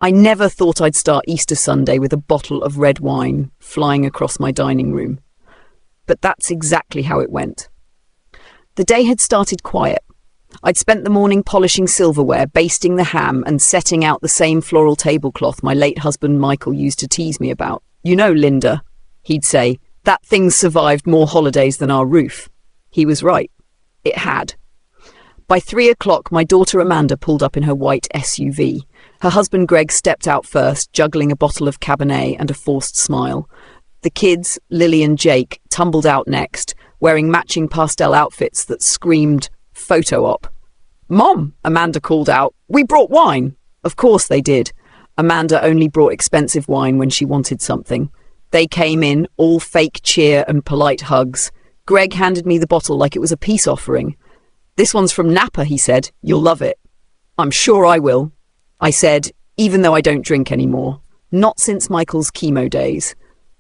I never thought I'd start Easter Sunday with a bottle of red wine flying across my dining room. But that's exactly how it went. The day had started quiet. I'd spent the morning polishing silverware, basting the ham, and setting out the same floral tablecloth my late husband Michael used to tease me about. "You know, Linda," he'd say, "that thing's survived more holidays than our roof." He was right. It had. By 3 o'clock, my daughter Amanda pulled up in her white SUV. Her husband Greg stepped out first, juggling a bottle of Cabernet and a forced smile. The kids, Lily and Jake, tumbled out next, wearing matching pastel outfits that screamed photo op. "Mom," Amanda called out, "we brought wine." Of course they did. Amanda only brought expensive wine when she wanted something. They came in, all fake cheer and polite hugs. Greg handed me the bottle like it was a peace offering. "This one's from Napa," he said. "You'll love it." "I'm sure I will," I said, even though I don't drink anymore. Not since Michael's chemo days.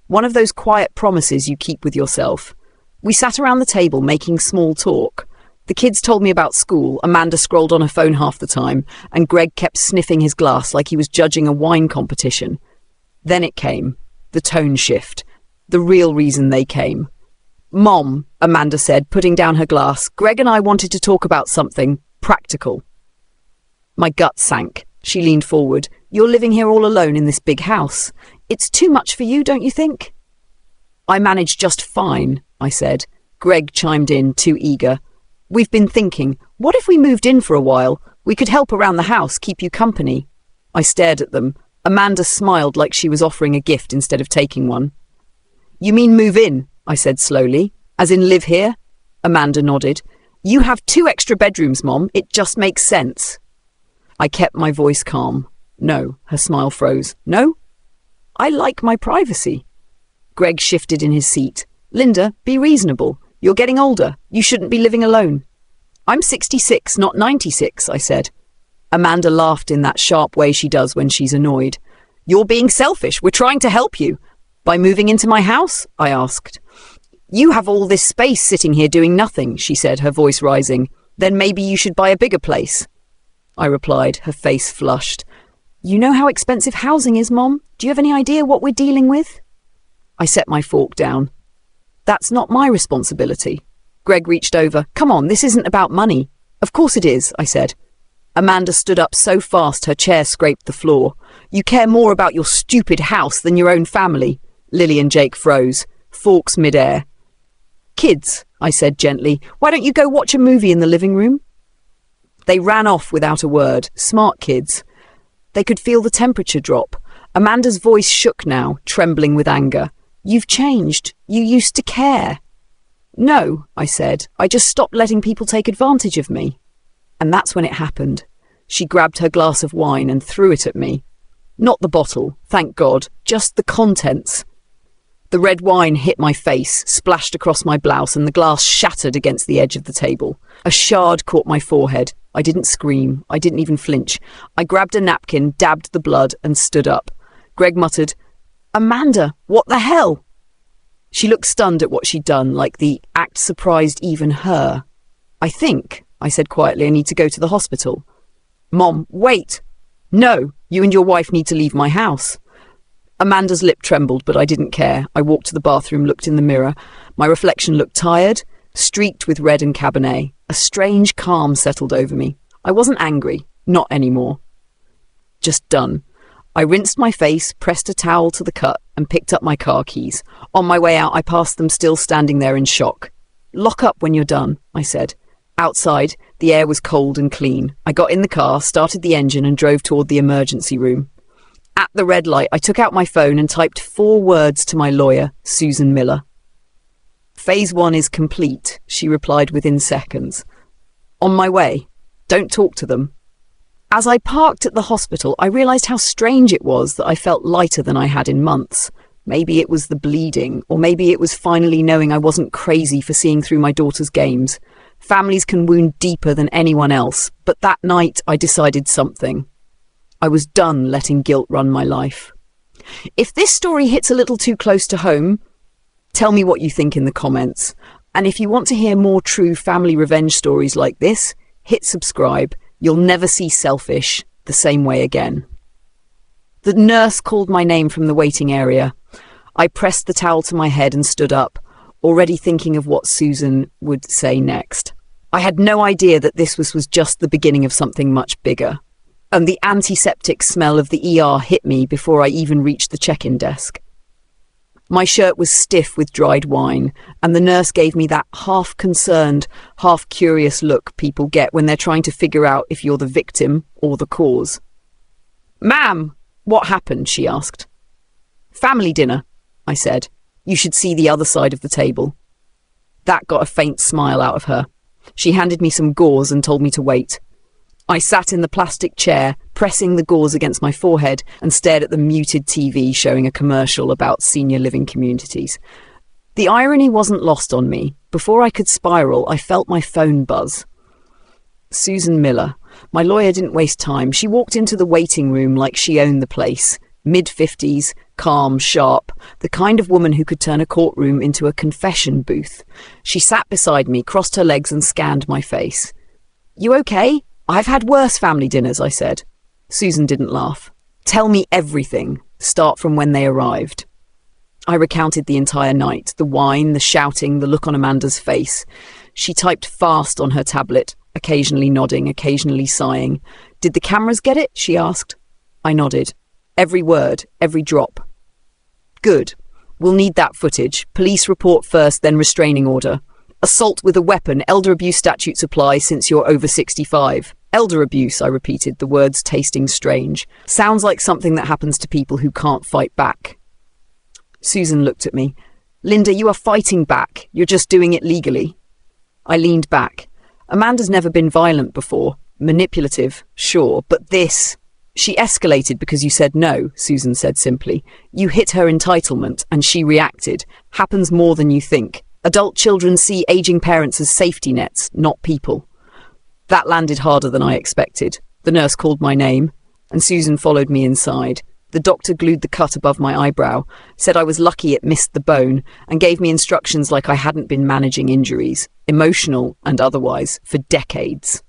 One of those quiet promises you keep with yourself. We sat around the table making small talk. The kids told me about school, Amanda scrolled on her phone half the time, and Greg kept sniffing his glass like he was judging a wine competition. Then it came. The tone shift. The real reason they came. "Mom," Amanda said, putting down her glass, "Greg and I wanted to talk about something practical." My gut sank. She leaned forward. "You're living here all alone in this big house. It's too much for you, don't you think?" "I manage just fine," I said. Greg chimed in, too eager. "We've been thinking, what if we moved in for a while? We could help around the house, keep you company." I stared at them. Amanda smiled like she was offering a gift instead of taking one. "You mean move in?" I said slowly. "As in live here?" Amanda nodded. "You have 2 extra bedrooms, Mom. It just makes sense." I kept my voice calm. "No." Her smile froze. "No? I like my privacy." Greg shifted in his seat. "Linda, be reasonable. You're getting older. You shouldn't be living alone." "I'm 66, not 96, I said. Amanda laughed in that sharp way she does when she's annoyed. "You're being selfish. We're trying to help you." "By moving into my house?" I asked. "You have all this space sitting here doing nothing," she said, her voice rising. "Then maybe you should buy a bigger place." I replied, her face flushed. "You know how expensive housing is, Mom? Do you have any idea what we're dealing with?" I set my fork down. "That's not my responsibility." Greg reached over. "Come on, this isn't about money." "Of course it is," I said. Amanda stood up so fast her chair scraped the floor. "You care more about your stupid house than your own family." Lily and Jake froze, forks mid-air. "Kids," I said gently, "why don't you go watch a movie in the living room?" They ran off without a word, smart kids. They could feel the temperature drop. Amanda's voice shook now, trembling with anger. "You've changed. You used to care." "No," I said. "I just stopped letting people take advantage of me." And that's when it happened. She grabbed her glass of wine and threw it at me. Not the bottle, thank God, just the contents. The red wine hit my face, splashed across my blouse, and the glass shattered against the edge of the table. A shard caught my forehead. I didn't scream. I didn't even flinch. I grabbed a napkin, dabbed the blood, and stood up. Greg muttered, "Amanda, what the hell?" She looked stunned at what she'd done, like the act surprised even her. "I think," I said quietly, "I need to go to the hospital." "Mom, wait!" "No, you and your wife need to leave my house." Amanda's lip trembled, but I didn't care. I walked to the bathroom, looked in the mirror. My reflection looked tired, streaked with red and Cabernet. A strange calm settled over me. I wasn't angry, not anymore. Just done. I rinsed my face, pressed a towel to the cut, and picked up my car keys. On my way out, I passed them still standing there in shock. "Lock up when you're done," I said. Outside, the air was cold and clean. I got in the car, started the engine, and drove toward the emergency room. At the red light, I took out my phone and typed 4 words to my lawyer, Susan Miller. "Phase 1 is complete," she replied within seconds. "On my way. Don't talk to them." As I parked at the hospital, I realized how strange it was that I felt lighter than I had in months. Maybe it was the bleeding, or maybe it was finally knowing I wasn't crazy for seeing through my daughter's games. Families can wound deeper than anyone else, but that night I decided something. I was done letting guilt run my life. If this story hits a little too close to home, tell me what you think in the comments. And if you want to hear more true family revenge stories like this, hit subscribe. You'll never see Selfish the same way again. The nurse called my name from the waiting area. I pressed the towel to my head and stood up, already thinking of what Susan would say next. I had no idea that this was just the beginning of something much bigger. And the antiseptic smell of the ER hit me before I even reached the check-in desk. My shirt was stiff with dried wine, and the nurse gave me that half-concerned, half-curious look people get when they're trying to figure out if you're the victim or the cause. "Ma'am, what happened?" she asked. "Family dinner," I said. "You should see the other side of the table." That got a faint smile out of her. She handed me some gauze and told me to wait. I sat in the plastic chair, pressing the gauze against my forehead, and stared at the muted TV showing a commercial about senior living communities. The irony wasn't lost on me. Before I could spiral, I felt my phone buzz. Susan Miller. My lawyer didn't waste time. She walked into the waiting room like she owned the place. Mid-50s, calm, sharp, the kind of woman who could turn a courtroom into a confession booth. She sat beside me, crossed her legs and scanned my face. "You okay?" "I've had worse family dinners," I said. Susan didn't laugh. "Tell me everything. Start from when they arrived." I recounted the entire night, the wine, the shouting, the look on Amanda's face. She typed fast on her tablet, occasionally nodding, occasionally sighing. "Did the cameras get it?" she asked. I nodded. Every word, every drop. "Good. We'll need that footage. Police report first, then restraining order. Assault with a weapon, elder abuse statutes apply since you're over 65. Elder abuse," I repeated, the words tasting strange. Sounds like something that happens to people who can't fight back. Susan looked at me. "Linda, you are fighting back. You're just doing it legally." I leaned back. Amanda's never been violent before. Manipulative, sure, but this... "She escalated because you said no," Susan said simply. "You hit her entitlement, and she reacted. Happens more than you think. Adult children see aging parents as safety nets, not people." That landed harder than I expected. The nurse called my name, and Susan followed me inside. The doctor glued the cut above my eyebrow, said I was lucky it missed the bone, and gave me instructions like I hadn't been managing injuries, emotional and otherwise, for decades.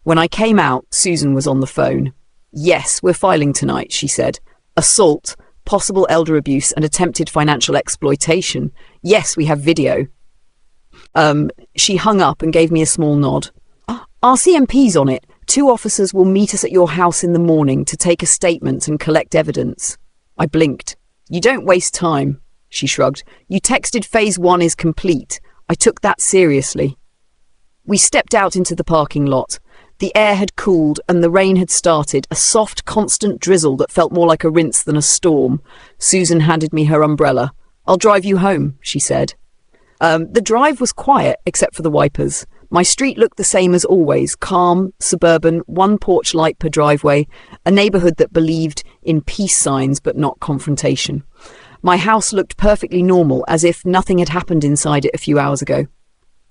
When I came out, Susan was on the phone. "Yes, we're filing tonight," she said. "Assault, possible elder abuse, and attempted financial exploitation. Yes, we have video." She hung up and gave me a small nod. "Our CMP's on it. 2 officers will meet us at your house in the morning to take a statement and collect evidence." I blinked. "You don't waste time," she shrugged. "You texted phase 1 is complete. I took that seriously." We stepped out into the parking lot. The air had cooled and the rain had started, a soft, constant drizzle that felt more like a rinse than a storm. Susan handed me her umbrella. "I'll drive you home," she said. The drive was quiet, except for the wipers. My street looked the same as always, calm, suburban, 1 porch light per driveway, a neighbourhood that believed in peace signs but not confrontation. My house looked perfectly normal, as if nothing had happened inside it a few hours ago.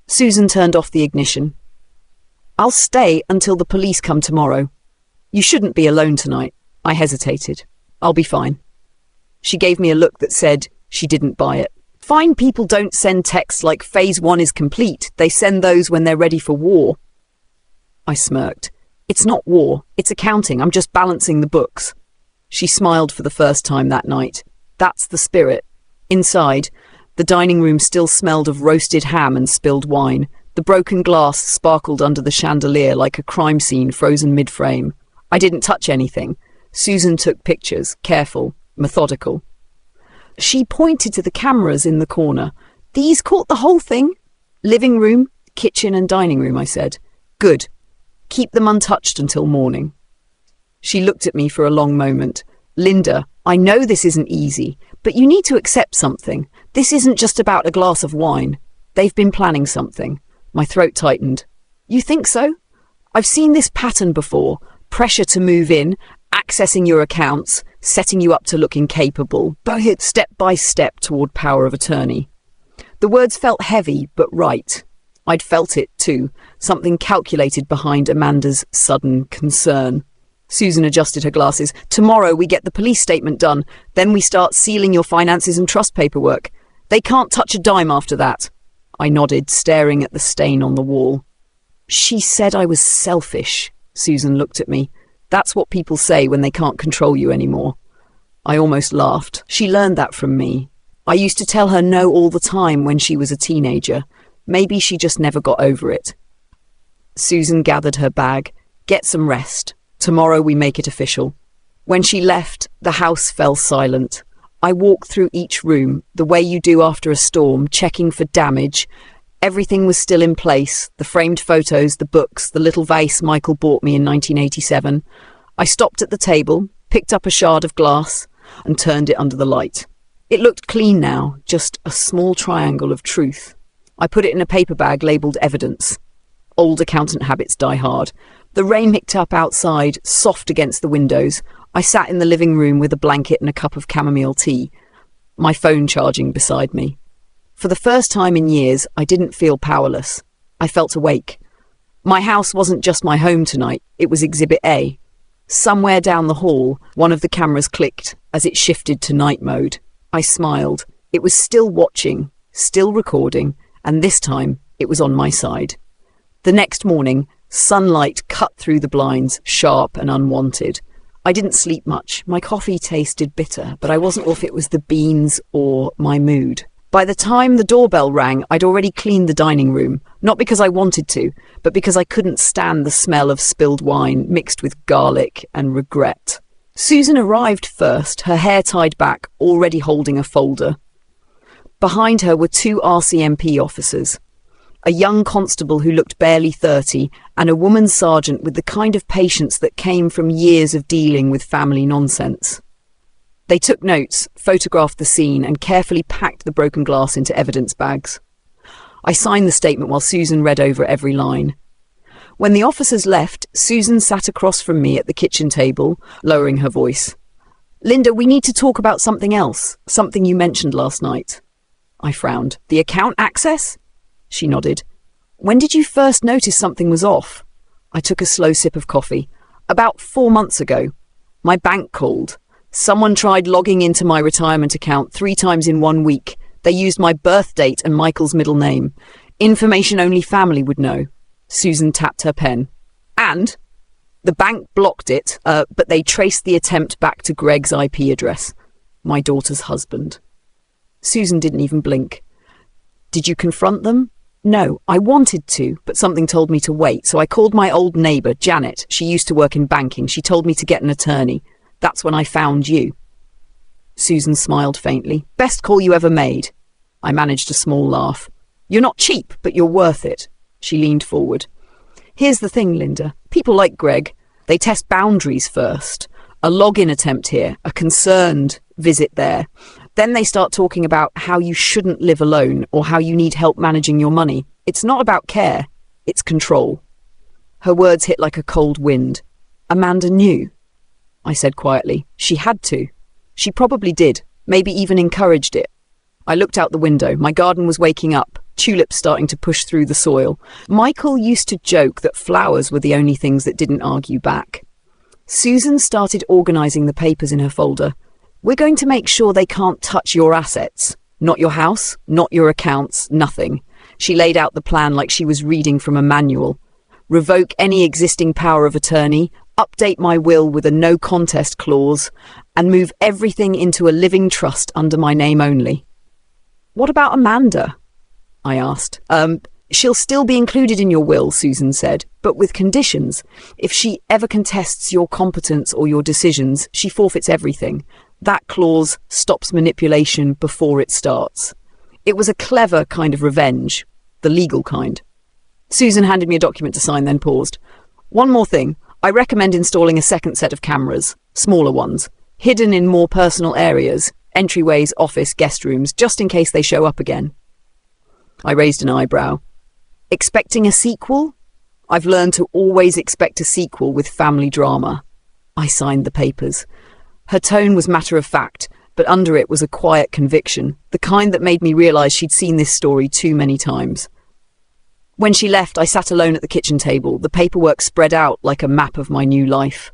Susan turned off the ignition. "I'll stay until the police come tomorrow." "You shouldn't be alone tonight." I hesitated. "I'll be fine." She gave me a look that said she didn't buy it. Fine people don't send texts like phase 1 is complete. They send those when they're ready for war. I smirked. "It's not war. It's accounting. I'm just balancing the books." She smiled for the first time that night. That's the spirit. Inside, the dining room still smelled of roasted ham and spilled wine. The broken glass sparkled under the chandelier like a crime scene frozen mid-frame. I didn't touch anything. Susan took pictures, careful, methodical. She pointed to the cameras in the corner. "These caught the whole thing?" "Living room, kitchen and dining room," I said. "Good. Keep them untouched until morning." She looked at me for a long moment. "Linda, I know this isn't easy, but you need to accept something. This isn't just about a glass of wine. They've been planning something." My throat tightened. "You think so?" "I've seen this pattern before. Pressure to move in, accessing your accounts, setting you up to look incapable, step by step toward power of attorney." The words felt heavy, but right. I'd felt it too, something calculated behind Amanda's sudden concern. Susan adjusted her glasses. "Tomorrow we get the police statement done. Then we start sealing your finances and trust paperwork. They can't touch a dime after that." I nodded, staring at the stain on the wall. "She said I was selfish." Susan looked at me. "That's what people say when they can't control you anymore." I almost laughed. She learned that from me. I used to tell her no all the time when she was a teenager. Maybe she just never got over it. Susan gathered her bag. Get some rest. Tomorrow we make it official. When she left, the house fell silent. I walked through each room, the way you do after a storm, checking for damage. Everything was still in place, the framed photos, the books, the little vase Michael bought me in 1987. I stopped at the table, picked up a shard of glass, and turned it under the light. It looked clean now, just a small triangle of truth. I put it in a paper bag labelled evidence. Old accountant habits die hard. The rain picked up outside, soft against the windows. I sat in the living room with a blanket and a cup of chamomile tea, my phone charging beside me. For the first time in years, I didn't feel powerless. I felt awake. My house wasn't just my home tonight, it was Exhibit A. Somewhere down the hall, one of the cameras clicked as it shifted to night mode. I smiled. It was still watching, still recording, and this time it was on my side. The next morning, sunlight cut through the blinds, sharp and unwanted. I didn't sleep much. My coffee tasted bitter, but I wasn't sure if it was the beans or my mood. By the time the doorbell rang, I'd already cleaned the dining room, not because I wanted to, but because I couldn't stand the smell of spilled wine mixed with garlic and regret. Susan arrived first, her hair tied back, already holding a folder. Behind her were two RCMP officers, a young constable who looked barely 30, and a woman sergeant with the kind of patience that came from years of dealing with family nonsense. They took notes, photographed the scene, and carefully packed the broken glass into evidence bags. I signed the statement while Susan read over every line. When the officers left, Susan sat across from me at the kitchen table, lowering her voice. "Linda, we need to talk about something else, something you mentioned last night." I frowned. "The account access?" She nodded. "When did you first notice something was off?" I took a slow sip of coffee. "About 4 months ago. My bank called. Someone tried logging into my retirement account 3 times in 1 week. They used my birth date and Michael's middle name. Information only family would know." Susan tapped her pen. "And the bank blocked it, but they traced the attempt back to Greg's IP address. My daughter's husband." Susan didn't even blink. "Did you confront them?" "No, I wanted to, but something told me to wait, so I called my old neighbour, Janet. She used to work in banking. She told me to get an attorney. That's when I found you." Susan smiled faintly. "Best call you ever made." I managed a small laugh. "You're not cheap, but you're worth it." She leaned forward. "Here's the thing, Linda. People like Greg, they test boundaries first. A login attempt here, a concerned visit there. Then they start talking about how you shouldn't live alone or how you need help managing your money. It's not about care, it's control." Her words hit like a cold wind. "Amanda knew," I said quietly. "She had to. She probably did, maybe even encouraged it." I looked out the window. My garden was waking up, tulips starting to push through the soil. Michael used to joke that flowers were the only things that didn't argue back. Susan started organising the papers in her folder. "We're going to make sure they can't touch your assets. Not your house, not your accounts, nothing." She laid out the plan like she was reading from a manual. "Revoke any existing power of attorney, update my will with a no contest clause, and move everything into a living trust under my name only." "What about Amanda?" I asked. She'll still be included in your will," Susan said, "but with conditions. If she ever contests your competence or your decisions, she forfeits everything. That clause stops manipulation before it starts." It was a clever kind of revenge, the legal kind. Susan handed me a document to sign, then paused. "One more thing. I recommend installing a second set of cameras, smaller ones, hidden in more personal areas, entryways, office, guest rooms, just in case they show up again." I raised an eyebrow. "Expecting a sequel?" "I've learned to always expect a sequel with family drama." I signed the papers. Her tone was matter-of-fact, but under it was a quiet conviction, the kind that made me realise she'd seen this story too many times. When she left, I sat alone at the kitchen table, the paperwork spread out like a map of my new life.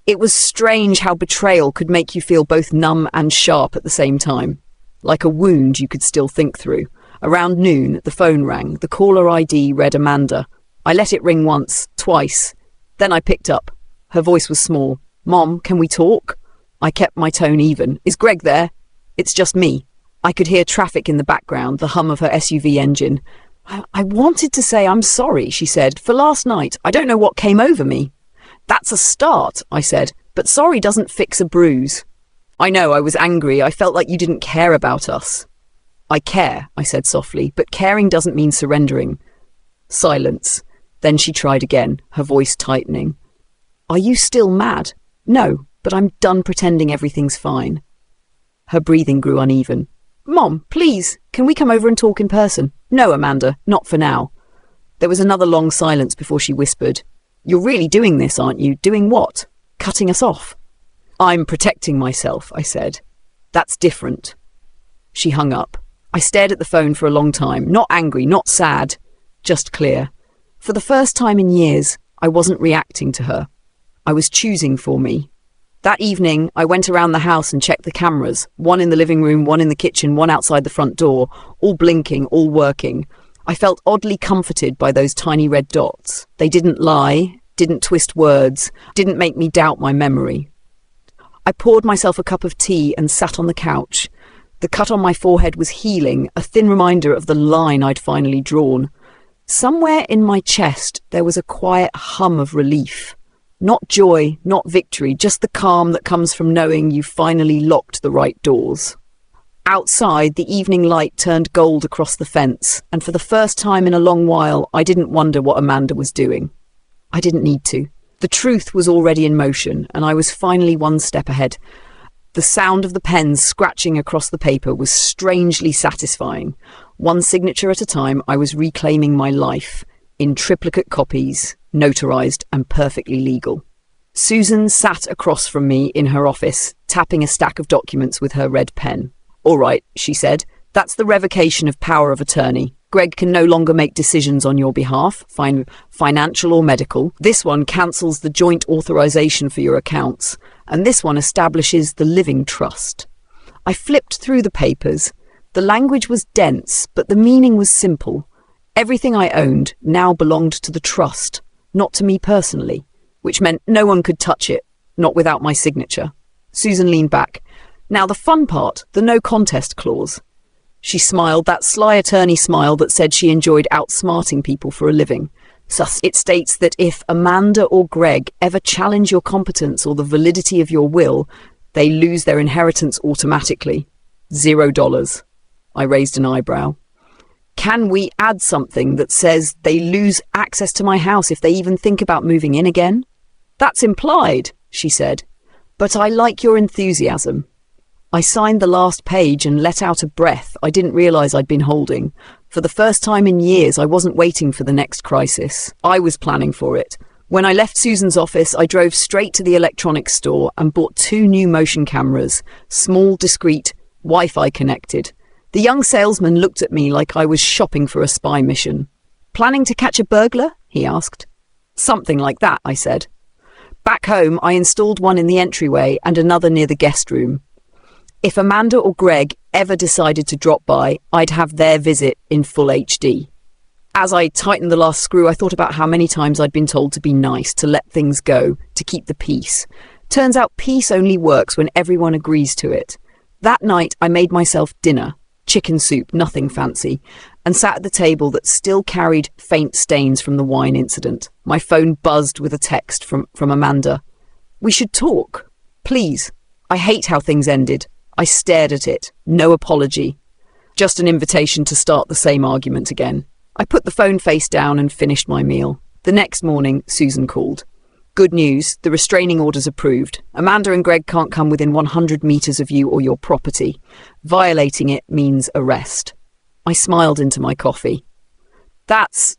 It was strange how betrayal could make you feel both numb and sharp at the same time, like a wound you could still think through. Around noon, the phone rang. The caller ID read Amanda. I let it ring once, twice. Then I picked up. Her voice was small. "Mom, can we talk?" I kept my tone even. Is Greg there? It's just me. I could hear traffic in the background, the hum of her SUV engine. I wanted to say I'm sorry, she said, for last night. I don't know what came over me. That's a start, I said, but sorry doesn't fix a bruise. I know, I was angry. I felt like you didn't care about us. I care, I said softly, but caring doesn't mean surrendering. Silence. Then she tried again, her voice tightening. Are you still mad? No, but I'm done pretending everything's fine. Her breathing grew uneven. Mom, please, can we come over and talk in person? No, Amanda, not for now. There was another long silence before she whispered, You're really doing this, aren't you? Doing what? Cutting us off? I'm protecting myself, I said. That's different. She hung up. I stared at the phone for a long time, not angry, not sad, just clear. For the first time in years, I wasn't reacting to her. I was choosing for me. That evening, I went around the house and checked the cameras, one in the living room, one in the kitchen, one outside the front door, all blinking, all working. I felt oddly comforted by those tiny red dots. They didn't lie, didn't twist words, didn't make me doubt my memory. I poured myself a cup of tea and sat on the couch. The cut on my forehead was healing, a thin reminder of the line I'd finally drawn. Somewhere in my chest, there was a quiet hum of relief. Not joy, not victory, just the calm that comes from knowing you finally locked the right doors. Outside, the evening light turned gold across the fence, and for the first time in a long while, I didn't wonder what Amanda was doing. I didn't need to. The truth was already in motion, and I was finally one step ahead. The sound of the pens scratching across the paper was strangely satisfying. One signature at a time, I was reclaiming my life, in triplicate copies, notarized and perfectly legal. Susan sat across from me in her office, tapping a stack of documents with her red pen. All right, she said, that's the revocation of power of attorney. Greg can no longer make decisions on your behalf, financial or medical. This one cancels the joint authorization for your accounts, and this one establishes the living trust. I flipped through the papers. The language was dense, but the meaning was simple. Everything I owned now belonged to the trust, not to me personally, which meant no one could touch it, not without my signature. Susan leaned back. Now the fun part, the no contest clause. She smiled, that sly attorney smile that said she enjoyed outsmarting people for a living. Thus, it states that if Amanda or Greg ever challenge your competence or the validity of your will, they lose their inheritance automatically. $0. I raised an eyebrow. Can we add something that says they lose access to my house if they even think about moving in again? That's implied, she said. But I like your enthusiasm. I signed the last page and let out a breath I didn't realize I'd been holding. For the first time in years, I wasn't waiting for the next crisis. I was planning for it. When I left Susan's office, I drove straight to the electronics store and bought 2 new motion cameras, small, discreet, Wi-Fi connected. The young salesman looked at me like I was shopping for a spy mission. Planning to catch a burglar? He asked. Something like that, I said. Back home, I installed one in the entryway and another near the guest room. If Amanda or Greg ever decided to drop by, I'd have their visit in full HD. As I tightened the last screw, I thought about how many times I'd been told to be nice, to let things go, to keep the peace. Turns out peace only works when everyone agrees to it. That night, I made myself dinner, chicken soup, nothing fancy, and sat at the table that still carried faint stains from the wine incident. My phone buzzed with a text from Amanda. We should talk. Please. I hate how things ended. I stared at it. No apology. Just an invitation to start the same argument again. I put the phone face down and finished my meal. The next morning, Susan called. Good news, the restraining order's approved. Amanda and Greg can't come within 100 meters of you or your property. Violating it means arrest. I smiled into my coffee. That's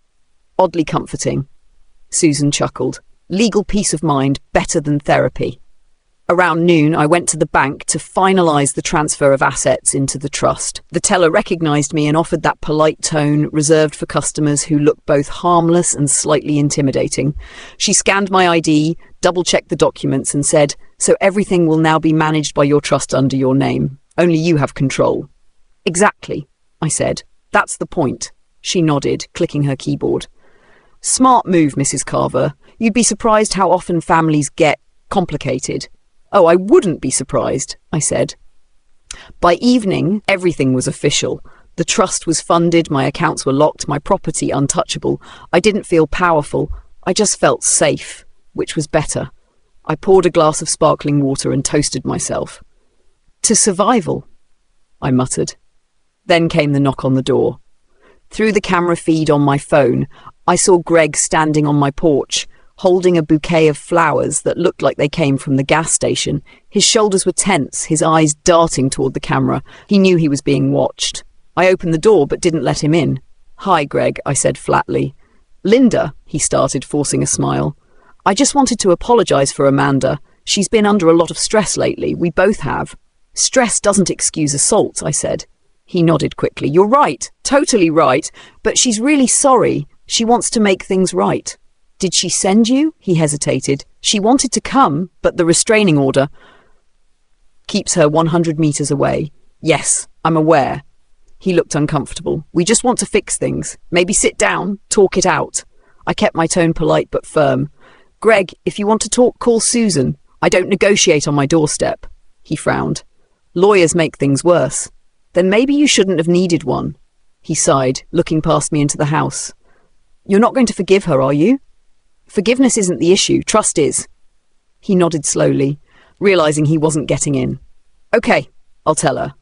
oddly comforting. Susan chuckled. Legal peace of mind, better than therapy. Around noon, I went to the bank to finalise the transfer of assets into the trust. The teller recognised me and offered that polite tone reserved for customers who look both harmless and slightly intimidating. She scanned my ID, double-checked the documents and said, "So everything will now be managed by your trust under your name. Only you have control." "Exactly," I said. "That's the point." She nodded, clicking her keyboard. "Smart move, Mrs. Carver. You'd be surprised how often families get complicated. Oh, I wouldn't be surprised, I said. By evening, everything was official. The trust was funded, my accounts were locked, my property untouchable. I didn't feel powerful. I just felt safe, which was better. I poured a glass of sparkling water and toasted myself. To survival, I muttered. Then came the knock on the door. Through the camera feed on my phone, I saw Greg standing on my porch, holding a bouquet of flowers that looked like they came from the gas station. His shoulders were tense, his eyes darting toward the camera. He knew he was being watched. I opened the door but didn't let him in. "Hi, Greg," I said flatly. "Linda," he started, forcing a smile. "I just wanted to apologize for Amanda. She's been under a lot of stress lately. We both have." "Stress doesn't excuse assault," I said. He nodded quickly. "You're right, totally right, but she's really sorry. She wants to make things right." "Did she send you?" He hesitated. "She wanted to come, but the restraining order keeps her 100 meters away." "Yes, I'm aware." He looked uncomfortable. "We just want to fix things. Maybe sit down, talk it out." I kept my tone polite but firm. "Greg, if you want to talk, call Susan. I don't negotiate on my doorstep." He frowned. "Lawyers make things worse." "Then maybe you shouldn't have needed one." He sighed, looking past me into the house. "You're not going to forgive her, are you?" "Forgiveness isn't the issue. Trust is." He nodded slowly, realizing he wasn't getting in. "Okay, I'll tell her."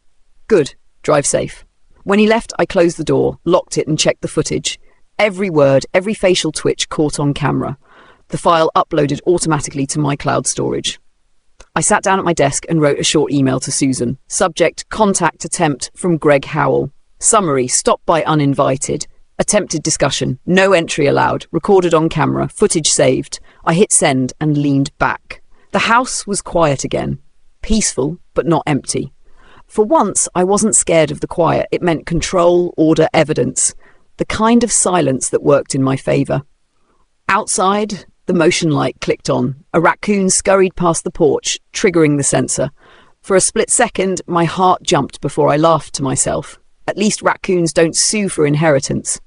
"Good. Drive safe." When he left, I closed the door, locked it and checked the footage. Every word, every facial twitch caught on camera. The file uploaded automatically to my cloud storage. I sat down at my desk and wrote a short email to Susan. Subject: contact attempt from Greg Howell. Summary: stopped by uninvited. Attempted discussion. No entry allowed. Recorded on camera. Footage saved. I hit send and leaned back. The house was quiet again. Peaceful, but not empty. For once, I wasn't scared of the quiet. It meant control, order, evidence. The kind of silence that worked in my favour. Outside, the motion light clicked on. A raccoon scurried past the porch, triggering the sensor. For a split second, my heart jumped before I laughed to myself. At least raccoons don't sue for inheritance.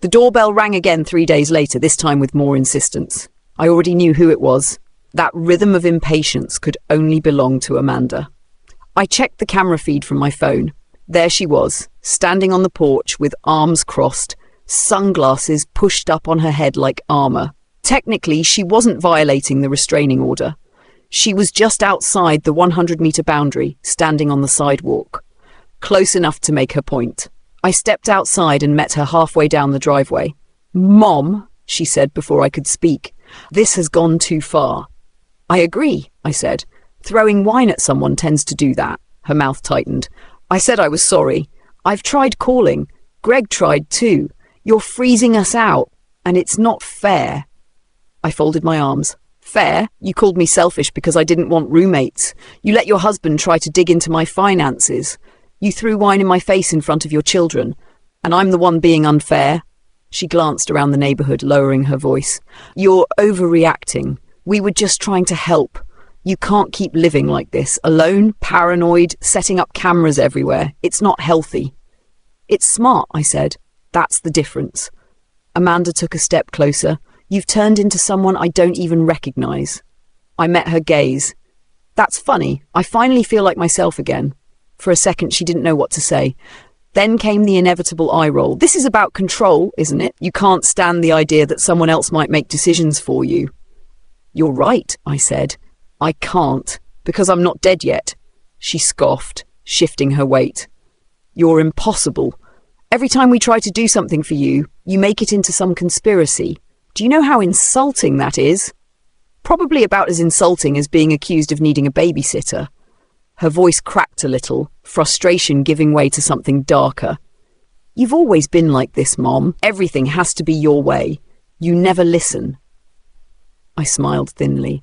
The doorbell rang again 3 days later, this time with more insistence. I already knew who it was. That rhythm of impatience could only belong to Amanda. I checked the camera feed from my phone. There she was, standing on the porch with arms crossed, sunglasses pushed up on her head like armour. Technically, she wasn't violating the restraining order. She was just outside the 100-meter boundary, standing on the sidewalk. Close enough to make her point. I stepped outside and met her halfway down the driveway. "Mom," she said before I could speak, "this has gone too far." "I agree," I said. "Throwing wine at someone tends to do that." Her mouth tightened. I said I was sorry. "I've tried calling. Greg tried too. You're freezing us out, and it's not fair." I folded my arms. "Fair? You called me selfish because I didn't want roommates. You let your husband try to dig into my finances. You threw wine in my face in front of your children, and I'm the one being unfair." She glanced around the neighbourhood, lowering her voice. "You're overreacting. We were just trying to help. You can't keep living like this, alone, paranoid, setting up cameras everywhere. It's not healthy." "It's smart," I said. "That's the difference." Amanda took a step closer. "You've turned into someone I don't even recognise." I met her gaze. "That's funny. I finally feel like myself again." For a second, she didn't know what to say. Then came the inevitable eye roll. "This is about control, isn't it? You can't stand the idea that someone else might make decisions for you." "You're right," I said. "I can't, because I'm not dead yet." She scoffed, shifting her weight. "You're impossible. Every time we try to do something for you, you make it into some conspiracy. Do you know how insulting that is?" "Probably about as insulting as being accused of needing a babysitter." Her voice cracked a little, frustration giving way to something darker. "You've always been like this, Mom. Everything has to be your way. You never listen." I smiled thinly.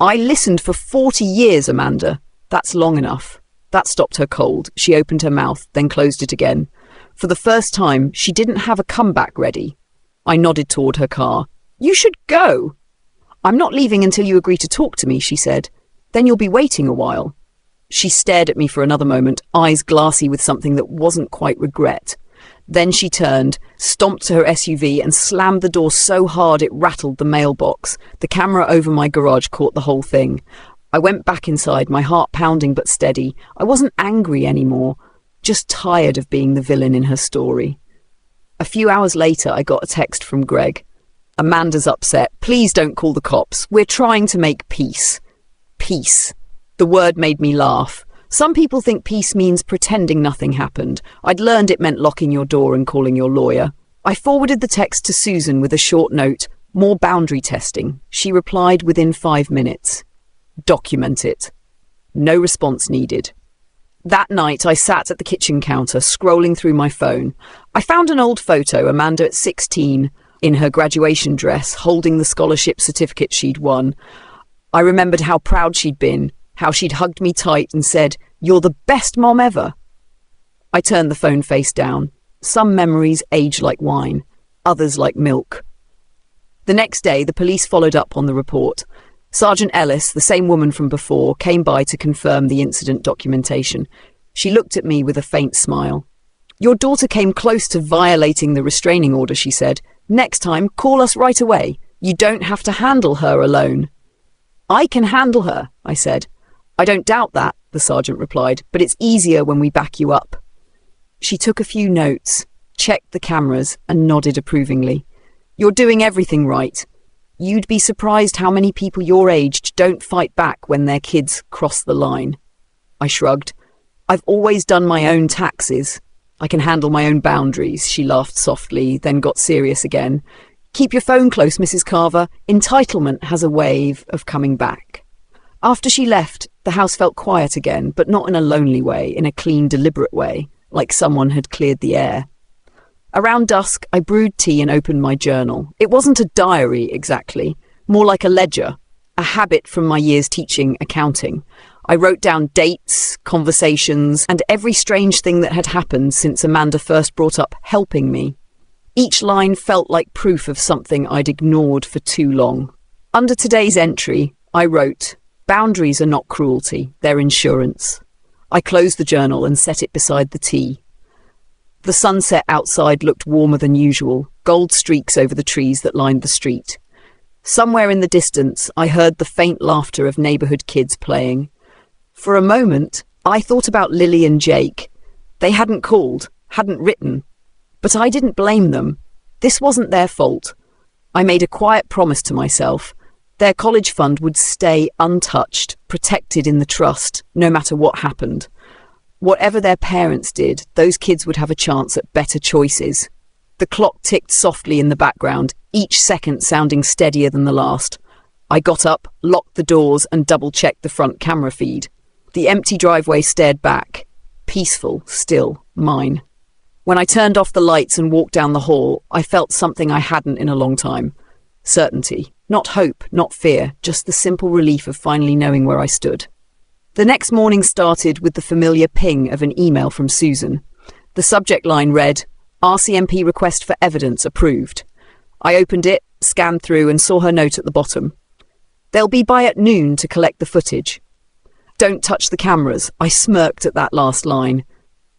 "I listened for 40 years, Amanda. That's long enough." That stopped her cold. She opened her mouth, then closed it again. For the first time, she didn't have a comeback ready. I nodded toward her car. "You should go." "I'm not leaving until you agree to talk to me," she said. "Then you'll be waiting a while." She stared at me for another moment, eyes glassy with something that wasn't quite regret. Then she turned, stomped to her SUV and slammed the door so hard it rattled the mailbox. The camera over my garage caught the whole thing. I went back inside, my heart pounding but steady. I wasn't angry anymore, just tired of being the villain in her story. A few hours later, I got a text from Greg. Amanda's upset. Please don't call the cops. We're trying to make peace. Peace. The word made me laugh. Some people think peace means pretending nothing happened. I'd learned it meant locking your door and calling your lawyer. I forwarded the text to Susan with a short note. More boundary testing. She replied within 5 minutes. Document it. No response needed. That night, I sat at the kitchen counter, scrolling through my phone. I found an old photo, Amanda at 16, in her graduation dress, holding the scholarship certificate she'd won. I remembered how proud she'd been, how she'd hugged me tight and said, "You're the best mom ever." I turned the phone face down. Some memories age like wine, others like milk. The next day, the police followed up on the report. Sergeant Ellis, the same woman from before, came by to confirm the incident documentation. She looked at me with a faint smile. "Your daughter came close to violating the restraining order," she said. "Next time, call us right away. You don't have to handle her alone." "I can handle her," I said. "I don't doubt that," the sergeant replied, "but it's easier when we back you up." She took a few notes, checked the cameras, and nodded approvingly. "You're doing everything right. You'd be surprised how many people your age don't fight back when their kids cross the line." I shrugged. "I've always done my own taxes. I can handle my own boundaries." She laughed softly, then got serious again. "Keep your phone close, Mrs. Carver. Entitlement has a way of coming back." After she left, the house felt quiet again, but not in a lonely way, in a clean, deliberate way, like someone had cleared the air. Around dusk, I brewed tea and opened my journal. It wasn't a diary, exactly, more like a ledger, a habit from my years teaching accounting. I wrote down dates, conversations, and every strange thing that had happened since Amanda first brought up helping me. Each line felt like proof of something I'd ignored for too long. Under today's entry, I wrote, "Boundaries are not cruelty, they're insurance." I closed the journal and set it beside the tea. The sunset outside looked warmer than usual, gold streaks over the trees that lined the street. Somewhere in the distance, I heard the faint laughter of neighbourhood kids playing. For a moment, I thought about Lily and Jake. They hadn't called, hadn't written. But I didn't blame them. This wasn't their fault. I made a quiet promise to myself. Their college fund would stay untouched, protected in the trust, no matter what happened. Whatever their parents did, those kids would have a chance at better choices. The clock ticked softly in the background, each second sounding steadier than the last. I got up, locked the doors, and double-checked the front camera feed. The empty driveway stared back. Peaceful, still, mine. When I turned off the lights and walked down the hall, I felt something I hadn't in a long time. Certainty. Not hope, not fear, just the simple relief of finally knowing where I stood. The next morning started with the familiar ping of an email from Susan. The subject line read, "RCMP request for evidence approved." I opened it, scanned through, and saw her note at the bottom. "They'll be by at noon to collect the footage." "Don't touch the cameras." I smirked at that last line.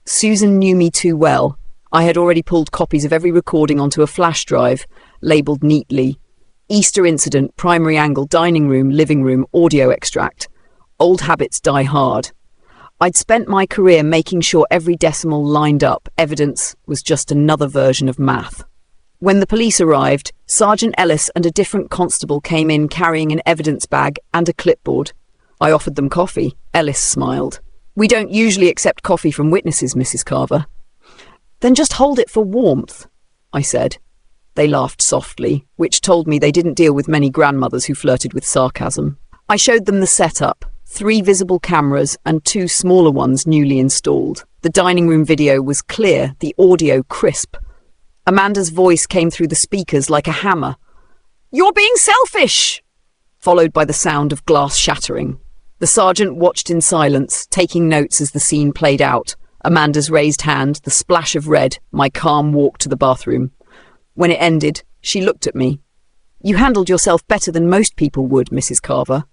Susan knew me too well. I had already pulled copies of every recording onto a flash drive, labelled neatly. Easter incident, primary angle, dining room, living room, audio extract. Old habits die hard. I'd spent my career making sure every decimal lined up. Evidence was just another version of math. When the police arrived, Sergeant Ellis and a different constable came in carrying an evidence bag and a clipboard. I offered them coffee. Ellis smiled. "We don't usually accept coffee from witnesses, Mrs. Carver." "Then just hold it for warmth," I said. They laughed softly, which told me they didn't deal with many grandmothers who flirted with sarcasm. I showed them the setup. 3 visible cameras and 2 smaller ones newly installed. The dining room video was clear, the audio crisp. Amanda's voice came through the speakers like a hammer. "You're being selfish!" followed by the sound of glass shattering. The sergeant watched in silence, taking notes as the scene played out. Amanda's raised hand, the splash of red, my calm walk to the bathroom. When it ended, she looked at me. "You handled yourself better than most people would, Mrs. Carver."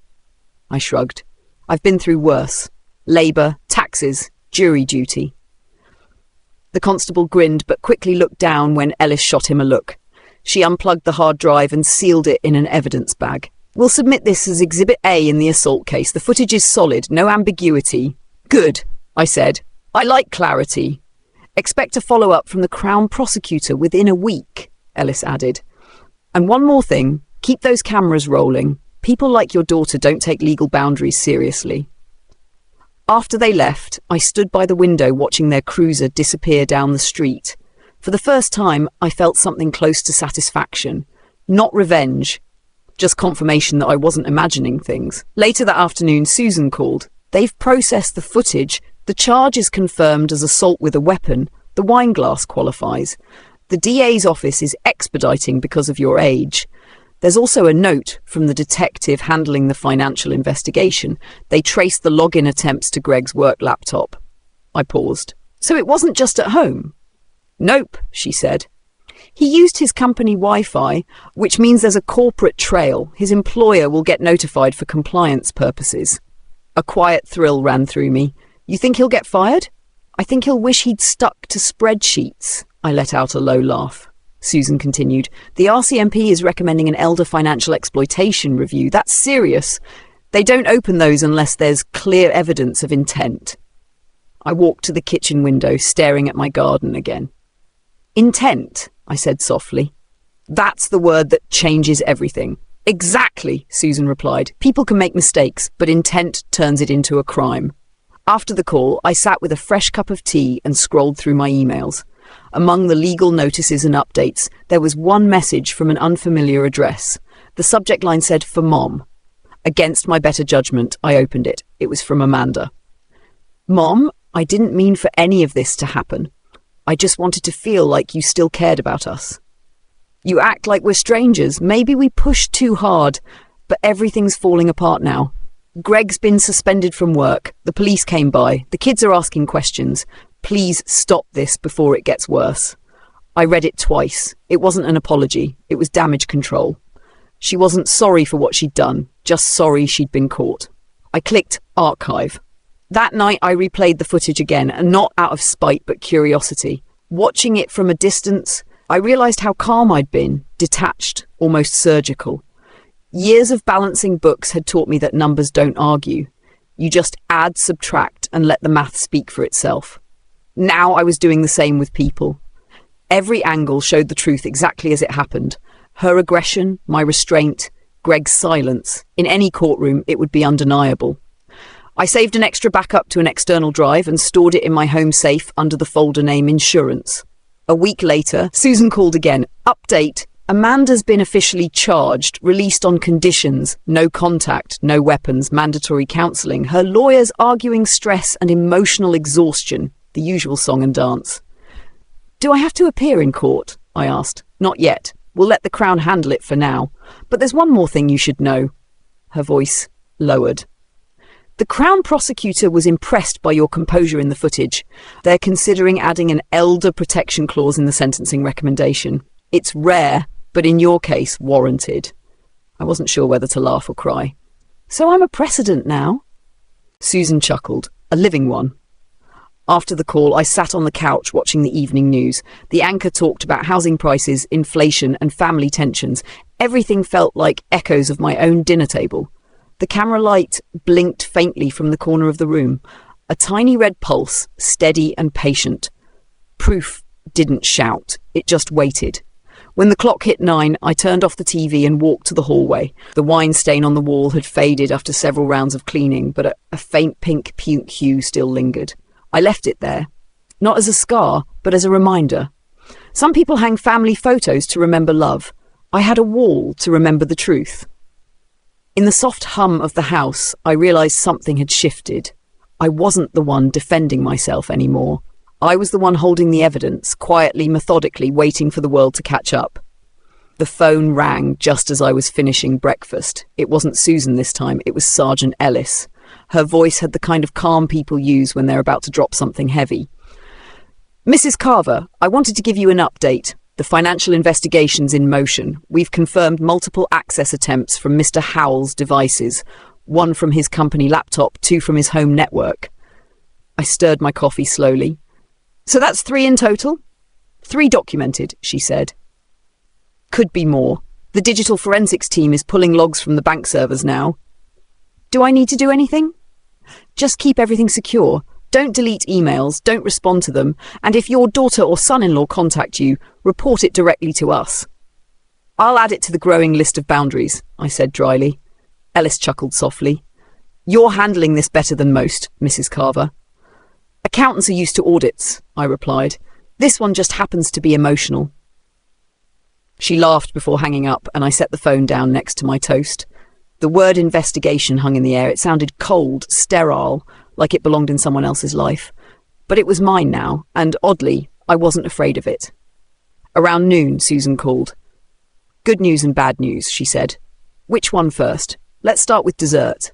I shrugged. "I've been through worse. Labour, taxes, jury duty." The constable grinned but quickly looked down when Ellis shot him a look. She unplugged the hard drive and sealed it in an evidence bag. We'll submit this as Exhibit A in the assault case. The footage is solid, no ambiguity. Good, I said. I like clarity. Expect a follow-up from the Crown Prosecutor within a week, Ellis added. And one more thing, keep those cameras rolling. People like your daughter don't take legal boundaries seriously. After they left, I stood by the window watching their cruiser disappear down the street. For the first time, I felt something close to satisfaction. Not revenge, just confirmation that I wasn't imagining things. Later that afternoon, Susan called. They've processed the footage. The charge is confirmed as assault with a weapon. The wine glass qualifies. The DA's office is expediting because of your age. There's also a note from the detective handling the financial investigation. They traced the login attempts to Greg's work laptop. I paused. So it wasn't just at home? Nope, she said. He used his company Wi-Fi, which means there's a corporate trail. His employer will get notified for compliance purposes. A quiet thrill ran through me. You think he'll get fired? I think he'll wish he'd stuck to spreadsheets. I let out a low laugh. Susan continued. The RCMP is recommending an elder financial exploitation review. That's serious. They don't open those unless there's clear evidence of intent. I walked to the kitchen window, staring at my garden again. Intent, I said softly. That's the word that changes everything. Exactly, Susan replied. People can make mistakes, but intent turns it into a crime. After the call, I sat with a fresh cup of tea and scrolled through my emails. Among the legal notices and updates, there was one message from an unfamiliar address. The subject line said, "For Mom." Against my better judgment, I opened it. It was from Amanda. Mom, I didn't mean for any of this to happen. I just wanted to feel like you still cared about us. You act like we're strangers. Maybe we pushed too hard, but everything's falling apart now. Greg's been suspended from work. The police came by. The kids are asking questions. Please stop this before it gets worse. I read it twice. It wasn't an apology. It was damage control. She wasn't sorry for what she'd done, just sorry she'd been caught. I clicked archive. That night I replayed the footage again, and not out of spite but curiosity. Watching it from a distance, I realised how calm I'd been, detached, almost surgical. Years of balancing books had taught me that numbers don't argue. You just add, subtract, and let the math speak for itself. Now I was doing the same with people. Every angle showed the truth exactly as it happened. Her aggression, my restraint, Greg's silence. In any courtroom, it would be undeniable. I saved an extra backup to an external drive and stored it in my home safe under the folder name Insurance. A week later, Susan called again. Update. Amanda's been officially charged, released on conditions, no contact, no weapons, mandatory counselling. Her lawyers arguing stress and emotional exhaustion. The usual song and dance. Do I have to appear in court? I asked. Not yet. We'll let the Crown handle it for now. But there's one more thing you should know. Her voice lowered. The Crown Prosecutor was impressed by your composure in the footage. They're considering adding an elder protection clause in the sentencing recommendation. It's rare, but in your case, warranted. I wasn't sure whether to laugh or cry. So I'm a precedent now? Susan chuckled. A living one. After the call, I sat on the couch watching the evening news. The anchor talked about housing prices, inflation, and family tensions. Everything felt like echoes of my own dinner table. The camera light blinked faintly from the corner of the room. A tiny red pulse, steady and patient. Proof didn't shout. It just waited. When the clock hit 9, I turned off the TV and walked to the hallway. The wine stain on the wall had faded after several rounds of cleaning, but a faint pink puke hue still lingered. I left it there, not as a scar, but as a reminder. Some people hang family photos to remember love. I had a wall to remember the truth. In the soft hum of the house, I realised something had shifted. I wasn't the one defending myself anymore. I was the one holding the evidence, quietly, methodically, waiting for the world to catch up. The phone rang just as I was finishing breakfast. It wasn't Susan this time, it was Sergeant Ellis. Her voice had the kind of calm people use when they're about to drop something heavy. Mrs. Carver, I wanted to give you an update. The financial investigation's in motion. We've confirmed multiple access attempts from Mr. Howell's devices. 1 from his company laptop, 2 from his home network. I stirred my coffee slowly. So that's 3 in total? 3 documented, she said. Could be more. The digital forensics team is pulling logs from the bank servers now. Do I need to do anything? Just keep everything secure. Don't delete emails, don't respond to them, and if your daughter or son-in-law contact you, report it directly to us. I'll add it to the growing list of boundaries, I said dryly. Ellis chuckled softly. You're handling this better than most, Mrs. Carver. Accountants are used to audits, I replied. This one just happens to be emotional. She laughed before hanging up, and I set the phone down next to my toast. The word investigation hung in the air. It sounded cold, sterile, like it belonged in someone else's life. But it was mine now, and oddly, I wasn't afraid of it. Around noon, Susan called. Good news and bad news, she said. Which one first? Let's start with dessert.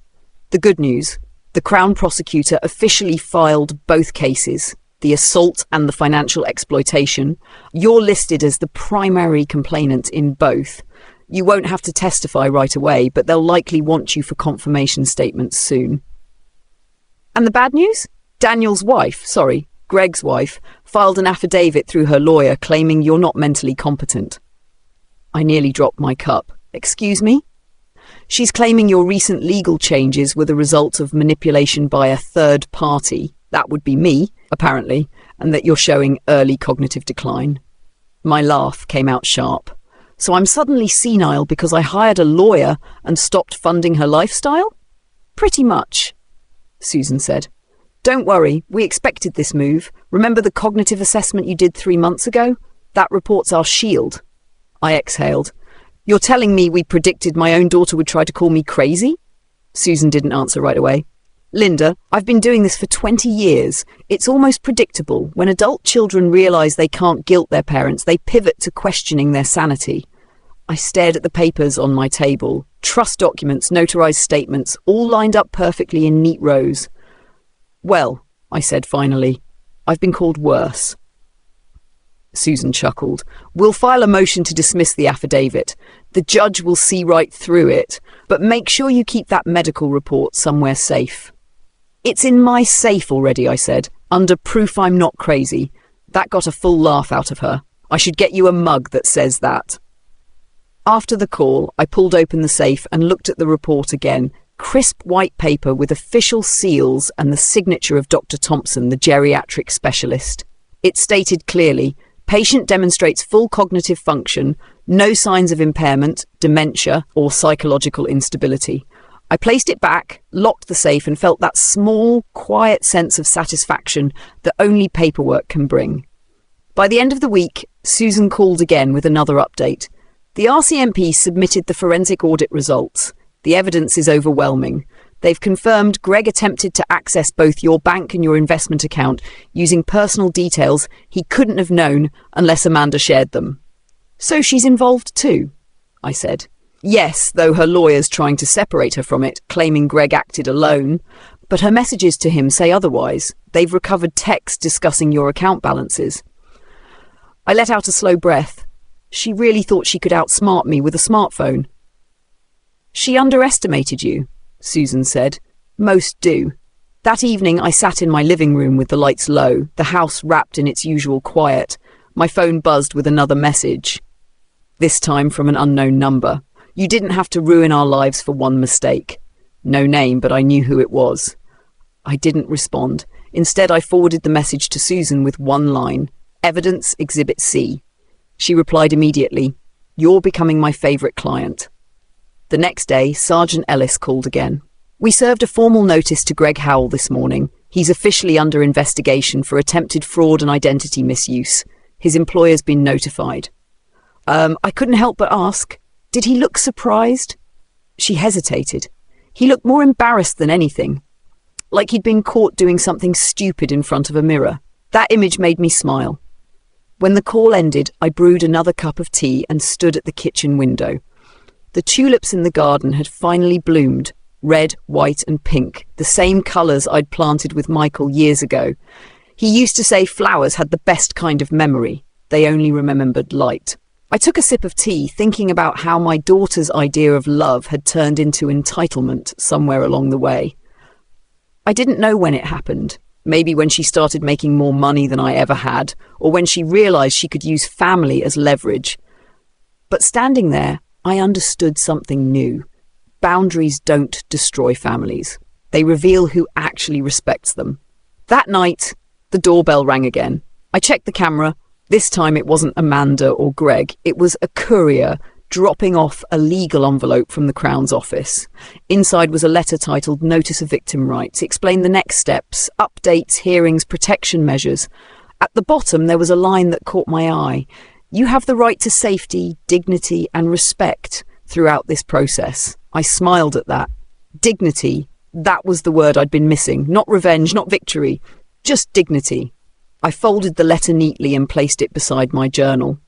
The good news. The Crown prosecutor officially filed both cases, the assault and the financial exploitation. You're listed as the primary complainant in both. You won't have to testify right away, but they'll likely want you for confirmation statements soon. And the bad news? Greg's wife, filed an affidavit through her lawyer claiming you're not mentally competent. I nearly dropped my cup. Excuse me? She's claiming your recent legal changes were the result of manipulation by a third party. That would be me, apparently, and that you're showing early cognitive decline. My laugh came out sharp. So I'm suddenly senile because I hired a lawyer and stopped funding her lifestyle? Pretty much, Susan said. Don't worry, we expected this move. Remember the cognitive assessment you did 3 months ago? That report's our shield. I exhaled. You're telling me we predicted my own daughter would try to call me crazy? Susan didn't answer right away. Linda, I've been doing this for 20 years. It's almost predictable. When adult children realise they can't guilt their parents, they pivot to questioning their sanity. I stared at the papers on my table. Trust documents, notarised statements, all lined up perfectly in neat rows. Well, I said finally, I've been called worse. Susan chuckled. We'll file a motion to dismiss the affidavit. The judge will see right through it, but make sure you keep that medical report somewhere safe. It's in my safe already, I said, under proof I'm not crazy. That got a full laugh out of her. I should get you a mug that says that. After the call, I pulled open the safe and looked at the report again. Crisp white paper with official seals and the signature of Dr. Thompson, the geriatric specialist. It stated clearly, patient demonstrates full cognitive function, no signs of impairment, dementia, or psychological instability. I placed it back, locked the safe, and felt that small, quiet sense of satisfaction that only paperwork can bring. By the end of the week, Susan called again with another update. The RCMP submitted the forensic audit results. The evidence is overwhelming. They've confirmed Greg attempted to access both your bank and your investment account using personal details he couldn't have known unless Amanda shared them. So she's involved too, I said. Yes, though her lawyer's trying to separate her from it, claiming Greg acted alone. But her messages to him say otherwise. They've recovered texts discussing your account balances. I let out a slow breath. She really thought she could outsmart me with a smartphone. She underestimated you, Susan said. Most do. That evening I sat in my living room with the lights low, the house wrapped in its usual quiet. My phone buzzed with another message. This time from an unknown number. You didn't have to ruin our lives for one mistake. No name, but I knew who it was. I didn't respond. Instead, I forwarded the message to Susan with one line. Evidence Exhibit C. She replied immediately. You're becoming my favourite client. The next day, Sergeant Ellis called again. We served a formal notice to Greg Howell this morning. He's officially under investigation for attempted fraud and identity misuse. His employer's been notified. I couldn't help but ask, did he look surprised? She hesitated. He looked more embarrassed than anything, like he'd been caught doing something stupid in front of a mirror. That image made me smile. When the call ended, I brewed another cup of tea and stood at the kitchen window. The tulips in the garden had finally bloomed, red, white and pink, the same colours I'd planted with Michael years ago. He used to say flowers had the best kind of memory. They only remembered light. I took a sip of tea, thinking about how my daughter's idea of love had turned into entitlement somewhere along the way. I didn't know when it happened. Maybe when she started making more money than I ever had, or when she realised she could use family as leverage. But standing there, I understood something new. Boundaries don't destroy families. They reveal who actually respects them. That night, the doorbell rang again. I checked the camera. This time it wasn't Amanda or Greg. It was a courier dropping off a legal envelope from the Crown's office. Inside was a letter titled Notice of Victim Rights. It explained the next steps, updates, hearings, protection measures. At the bottom there was a line that caught my eye. You have the right to safety, dignity and respect throughout this process. I smiled at that. Dignity, that was the word I'd been missing. Not revenge, not victory, just dignity. I folded the letter neatly and placed it beside my journal.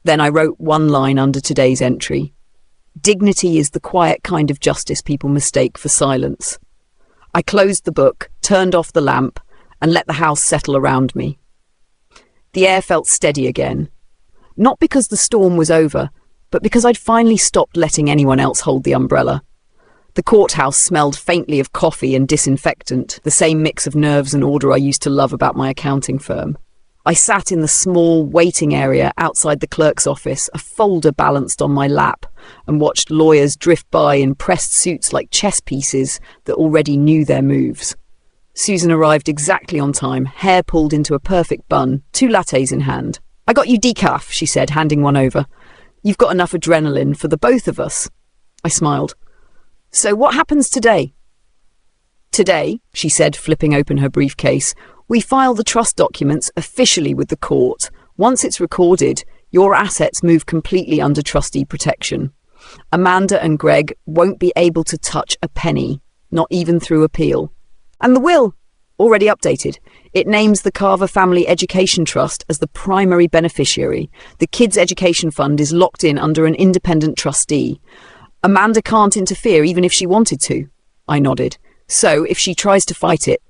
Then I wrote one line under today's entry. Dignity is the quiet kind of justice people mistake for silence. I closed the book, turned off the lamp, and let the house settle around me. The air felt steady again. Not because the storm was over, but because I'd finally stopped letting anyone else hold the umbrella. The courthouse smelled faintly of coffee and disinfectant, the same mix of nerves and order I used to love about my accounting firm. I sat in the small waiting area outside the clerk's office, a folder balanced on my lap, and watched lawyers drift by in pressed suits like chess pieces that already knew their moves. Susan arrived exactly on time, hair pulled into a perfect bun, 2 lattes in hand. "I got you decaf," she said, handing one over. "You've got enough adrenaline for the both of us." I smiled. "So what happens today?" "Today," she said, flipping open her briefcase, "we file the trust documents officially with the court. Once it's recorded, your assets move completely under trustee protection. Amanda and Greg won't be able to touch a penny, not even through appeal. And the will, already updated. It names the Carver Family Education Trust as the primary beneficiary. The kids' education fund is locked in under an independent trustee. Amanda can't interfere even if she wanted to." I nodded. "So if she tries to fight it,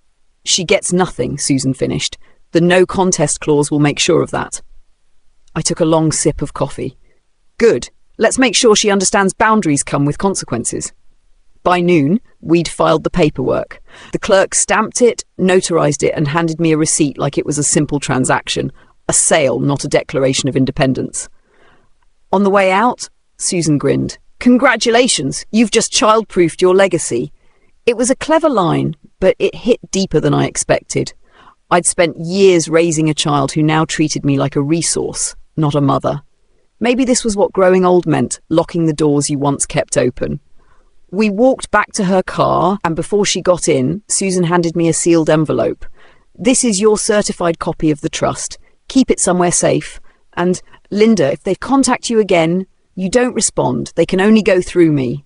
she gets nothing," Susan finished. "The no contest clause will make sure of that." I took a long sip of coffee. "Good. Let's make sure she understands boundaries come with consequences." By noon, we'd filed the paperwork. The clerk stamped it, notarized it, and handed me a receipt like it was a simple transaction. A sale, not a declaration of independence. On the way out, Susan grinned. "Congratulations, you've just child-proofed your legacy." It was a clever line, but it hit deeper than I expected. I'd spent years raising a child who now treated me like a resource, not a mother. Maybe this was what growing old meant, locking the doors you once kept open. We walked back to her car, and before she got in, Susan handed me a sealed envelope. "This is your certified copy of the trust. Keep it somewhere safe. And, Linda, if they contact you again, you don't respond. They can only go through me."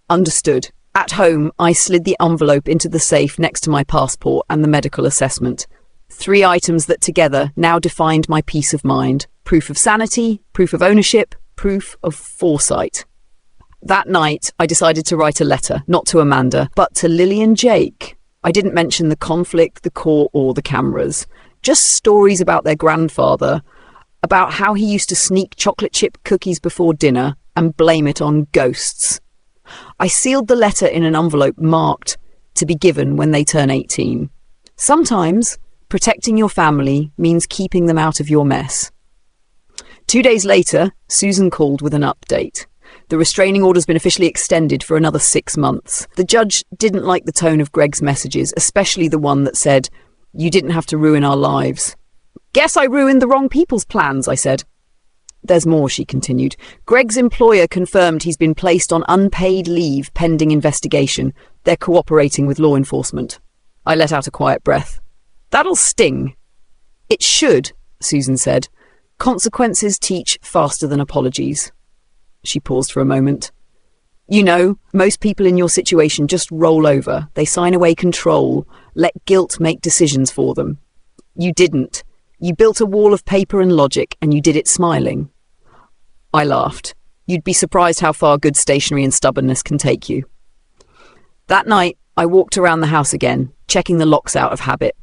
Understood. At home, I slid the envelope into the safe next to my passport and the medical assessment. 3 items that together now defined my peace of mind. Proof of sanity, proof of ownership, proof of foresight. That night, I decided to write a letter, not to Amanda, but to Lily and Jake. I didn't mention the conflict, the court, or the cameras. Just stories about their grandfather, about how he used to sneak chocolate chip cookies before dinner and blame it on ghosts. I sealed the letter in an envelope marked to be given when they turn 18. Sometimes, protecting your family means keeping them out of your mess. 2 days later, Susan called with an update. The restraining order's been officially extended for another 6 months. The judge didn't like the tone of Greg's messages, especially the one that said, "You didn't have to ruin our lives." "Guess I ruined the wrong people's plans," I said. "There's more," she continued. "Greg's employer confirmed he's been placed on unpaid leave pending investigation. They're cooperating with law enforcement." I let out a quiet breath. "That'll sting." "It should," Susan said. "Consequences teach faster than apologies." She paused for a moment. "You know, most people in your situation just roll over. They sign away control, let guilt make decisions for them. You didn't. You built a wall of paper and logic, and you did it smiling." I laughed. "You'd be surprised how far good stationery and stubbornness can take you." That night, I walked around the house again, checking the locks out of habit.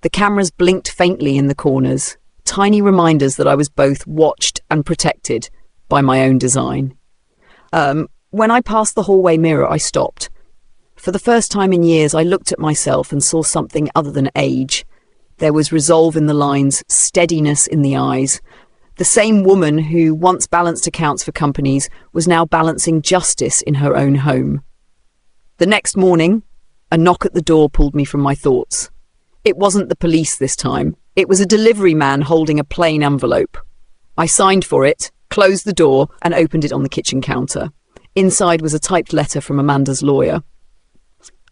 The cameras blinked faintly in the corners, tiny reminders that I was both watched and protected by my own design. When I passed the hallway mirror, I stopped. For the first time in years, I looked at myself and saw something other than age. There was resolve in the lines, steadiness in the eyes. The same woman who once balanced accounts for companies was now balancing justice in her own home. The next morning, a knock at the door pulled me from my thoughts. It wasn't the police this time. It was a delivery man holding a plain envelope. I signed for it, closed the door, and opened it on the kitchen counter. Inside was a typed letter from Amanda's lawyer.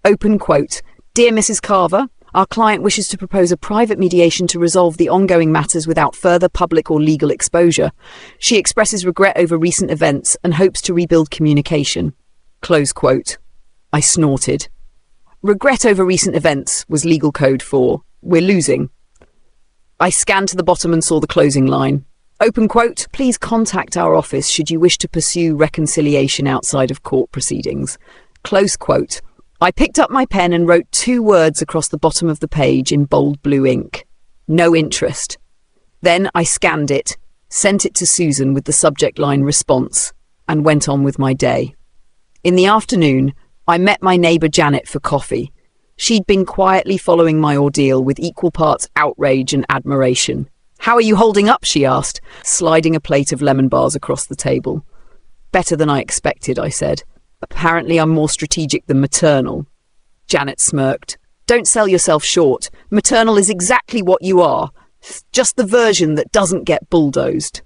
Open quote, "Dear Mrs. Carver, our client wishes to propose a private mediation to resolve the ongoing matters without further public or legal exposure. She expresses regret over recent events and hopes to rebuild communication." Close quote. I snorted. Regret over recent events was legal code for "we're losing." I scanned to the bottom and saw the closing line. Open quote, "Please contact our office should you wish to pursue reconciliation outside of court proceedings." Close quote. I picked up my pen and wrote 2 words across the bottom of the page in bold blue ink. No interest. Then I scanned it, sent it to Susan with the subject line "response," and went on with my day. In the afternoon, I met my neighbour Janet for coffee. She'd been quietly following my ordeal with equal parts outrage and admiration. "How are you holding up?" she asked, sliding a plate of lemon bars across the table. "Better than I expected," I said. "Apparently I'm more strategic than maternal." Janet smirked. "Don't sell yourself short. Maternal is exactly what you are. Just the version that doesn't get bulldozed."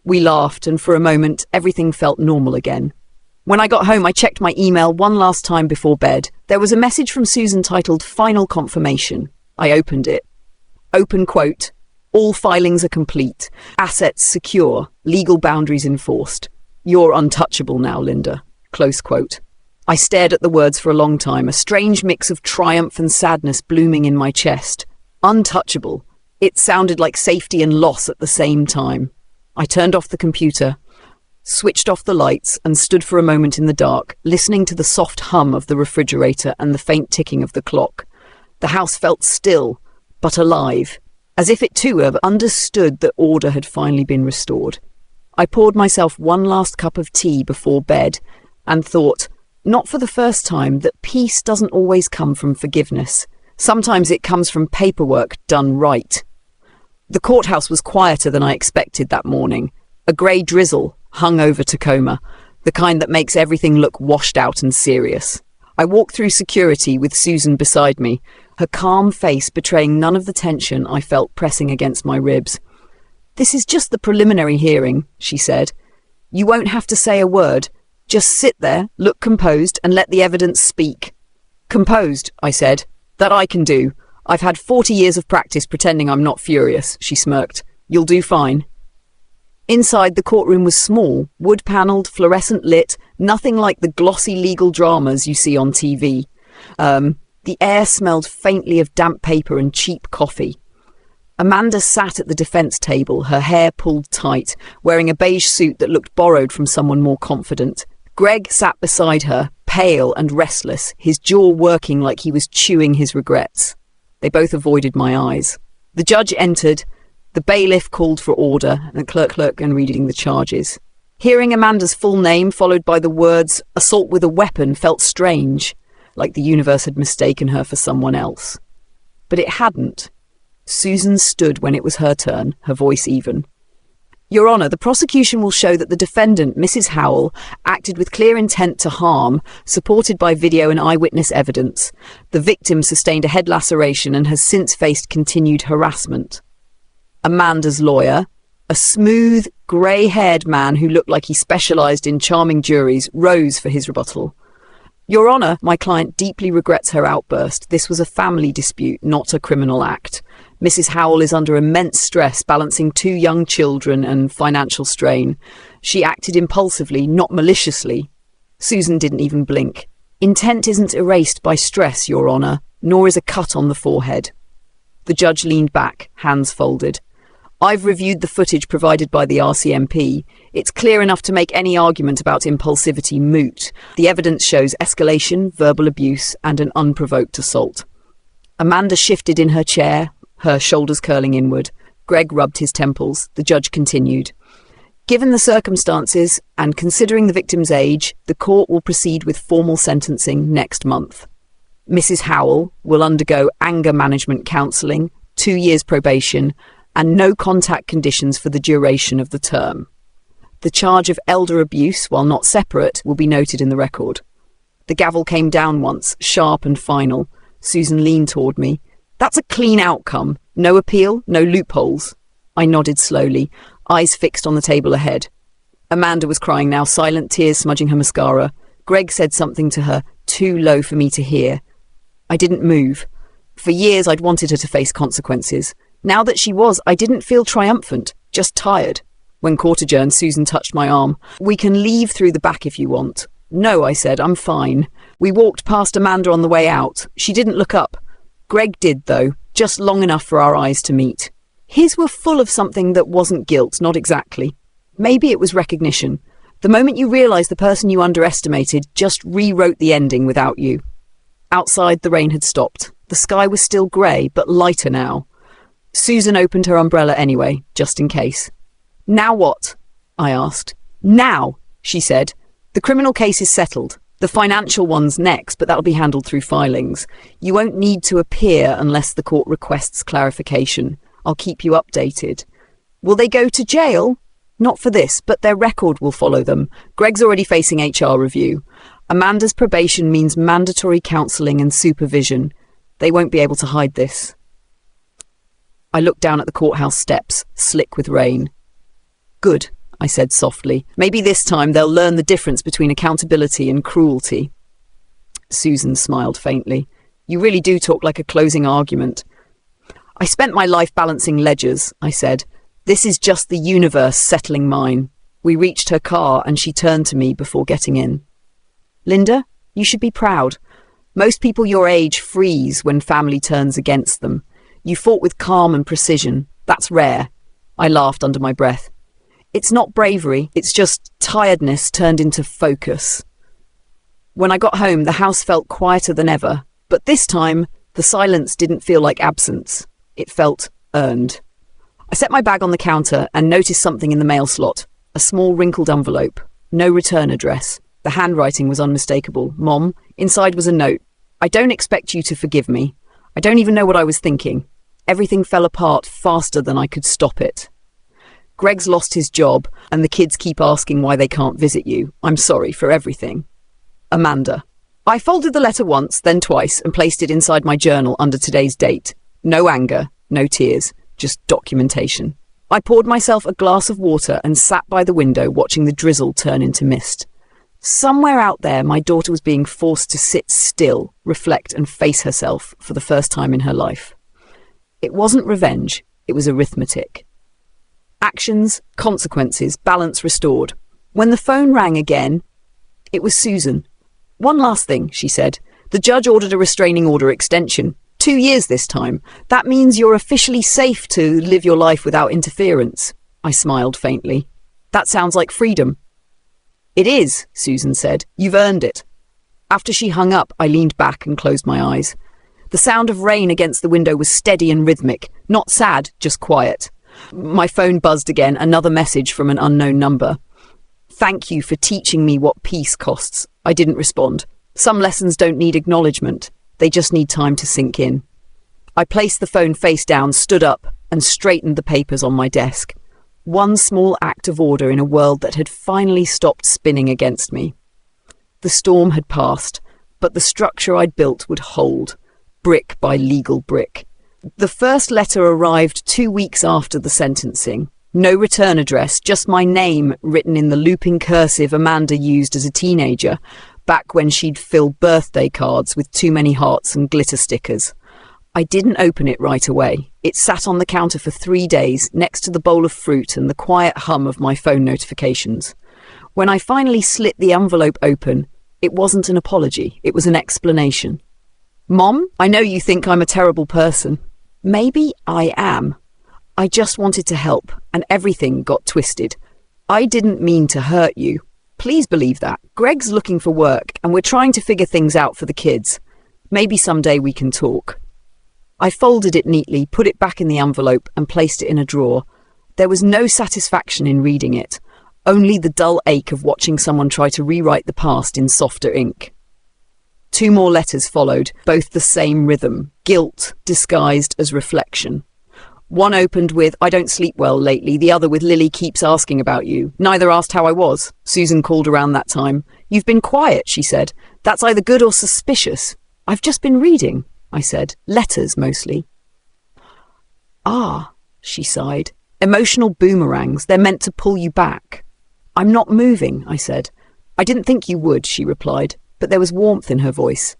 We laughed, and for a moment everything felt normal again. When I got home, I checked my email one last time before bed. There was a message from Susan titled "Final Confirmation." I opened it. Open quote, "All filings are complete. Assets secure. Legal boundaries enforced. You're untouchable now, Linda." Close quote. I stared at the words for a long time, a strange mix of triumph and sadness blooming in my chest. Untouchable. It sounded like safety and loss at the same time. I turned off the computer, switched off the lights, and stood for a moment in the dark, listening to the soft hum of the refrigerator and the faint ticking of the clock. The house felt still, but alive, as if it too had understood that order had finally been restored. I poured myself one last cup of tea before bed and thought, not for the first time, that peace doesn't always come from forgiveness. Sometimes it comes from paperwork done right. The courthouse was quieter than I expected that morning. A grey drizzle hung over Tacoma, the kind that makes everything look washed out and serious. I walked through security with Susan beside me, her calm face betraying none of the tension I felt pressing against my ribs. "This is just the preliminary hearing," she said. "You won't have to say a word. Just sit there, look composed, and let the evidence speak." "Composed," I said. "That I can do. I've had 40 years of practice pretending I'm not furious," she smirked. "You'll do fine." Inside, the courtroom was small, wood-panelled, fluorescent lit, nothing like the glossy legal dramas you see on TV. The air smelled faintly of damp paper and cheap coffee. Amanda sat at the defence table, her hair pulled tight, wearing a beige suit that looked borrowed from someone more confident. Greg sat beside her, pale and restless, his jaw working like he was chewing his regrets. They both avoided my eyes. The judge entered. The bailiff called for order, and the clerk and reading the charges. Hearing Amanda's full name followed by the words "assault with a weapon" felt strange, like the universe had mistaken her for someone else. But it hadn't. Susan stood when it was her turn, her voice even. "Your Honour, the prosecution will show that the defendant, Mrs. Howell, acted with clear intent to harm, supported by video and eyewitness evidence. The victim sustained a head laceration and has since faced continued harassment." Amanda's lawyer, a smooth, grey-haired man who looked like he specialised in charming juries, rose for his rebuttal. "Your Honour, my client deeply regrets her outburst. This was a family dispute, not a criminal act. Mrs. Howell is under immense stress, balancing 2 young children and financial strain. She acted impulsively, not maliciously." Susan didn't even blink. "Intent isn't erased by stress, Your Honour, nor is a cut on the forehead." The judge leaned back, hands folded. "I've reviewed the footage provided by the RCMP. It's clear enough to make any argument about impulsivity moot. The evidence shows escalation, verbal abuse, and an unprovoked assault." Amanda shifted in her chair, her shoulders curling inward. Greg rubbed his temples. The judge continued. "Given the circumstances, and considering the victim's age, the court will proceed with formal sentencing next month. Mrs. Howell will undergo anger management counselling, 2 years probation, and no contact conditions for the duration of the term. The charge of elder abuse, while not separate, will be noted in the record. The gavel came down once, sharp and final. Susan leaned toward me. That's a clean outcome. No appeal, no loopholes. I nodded slowly, eyes fixed on the table ahead. Amanda was crying now, silent tears smudging her mascara. Greg said something to her, too low for me to hear. I didn't move. For years I'd wanted her to face consequences. Now that she was, I didn't feel triumphant, just tired. When court adjourned, Susan touched my arm. We can leave through the back if you want. No, I said, I'm fine. We walked past Amanda on the way out. She didn't look up. Greg did, though, just long enough for our eyes to meet. His were full of something that wasn't guilt, not exactly. Maybe it was recognition. The moment you realise the person you underestimated just rewrote the ending without you. Outside, the rain had stopped. The sky was still grey, but lighter now. Susan opened her umbrella anyway, just in case. Now what? I asked. Now, she said. The criminal case is settled. The financial one's next, but that'll be handled through filings. You won't need to appear unless the court requests clarification. I'll keep you updated. Will they go to jail? Not for this, but their record will follow them. Greg's already facing HR review. Amanda's probation means mandatory counselling and supervision. They won't be able to hide this. I looked down at the courthouse steps, slick with rain. Good, I said softly. Maybe this time they'll learn the difference between accountability and cruelty. Susan smiled faintly. You really do talk like a closing argument. I spent my life balancing ledgers, I said. This is just the universe settling mine. We reached her car and she turned to me before getting in. Linda, you should be proud. Most people your age freeze when family turns against them. You fought with calm and precision. That's rare. I laughed under my breath. It's not bravery, it's just tiredness turned into focus. When I got home, the house felt quieter than ever, but this time, the silence didn't feel like absence. It felt earned. I set my bag on the counter and noticed something in the mail slot. A small wrinkled envelope. No return address. The handwriting was unmistakable. Mom, inside was a note. I don't expect you to forgive me. I don't even know what I was thinking. Everything fell apart faster than I could stop it. Greg's lost his job, and the kids keep asking why they can't visit you. I'm sorry for everything. Amanda. I folded the letter once, then twice, and placed it inside my journal under today's date. No anger, no tears, just documentation. I poured myself a glass of water and sat by the window watching the drizzle turn into mist. Somewhere out there, my daughter was being forced to sit still, reflect, and face herself for the first time in her life. It wasn't revenge, it was arithmetic. Actions, consequences, balance restored. When the phone rang again, it was Susan. One last thing, she said. The judge ordered a restraining order extension. 2 years this time. That means you're officially safe to live your life without interference. I smiled faintly. That sounds like freedom. It is, Susan said. You've earned it. After she hung up, I leaned back and closed my eyes. The sound of rain against the window was steady and rhythmic. Not sad, just quiet. My phone buzzed again, another message from an unknown number. Thank you for teaching me what peace costs. I didn't respond. Some lessons don't need acknowledgement. They just need time to sink in. I placed the phone face down, stood up, and straightened the papers on my desk. One small act of order in a world that had finally stopped spinning against me. The storm had passed, but the structure I'd built would hold, brick by legal brick. The first letter arrived 2 weeks after the sentencing. No return address, just my name written in the looping cursive Amanda used as a teenager, back when she'd fill birthday cards with too many hearts and glitter stickers. I didn't open it right away. It sat on the counter for 3 days, next to the bowl of fruit and the quiet hum of my phone notifications. When I finally slit the envelope open, it wasn't an apology, it was an explanation. Mom, I know you think I'm a terrible person. Maybe I am. I just wanted to help, and everything got twisted. I didn't mean to hurt you. Please believe that. Greg's looking for work, and we're trying to figure things out for the kids. Maybe someday we can talk. I folded it neatly, put it back in the envelope, and placed it in a drawer. There was no satisfaction in reading it, only the dull ache of watching someone try to rewrite the past in softer ink. 2 more letters followed, both the same rhythm, guilt disguised as reflection. One opened with, "I don't sleep well lately," the other with, "Lily keeps asking about you." Neither asked how I was. Susan called around that time. "You've been quiet," she said. "That's either good or suspicious." "I've just been reading," I said. "Letters, mostly." "Ah," she sighed. "Emotional boomerangs. They're meant to pull you back." "I'm not moving," I said. "I didn't think you would," she replied, but there was warmth in her voice.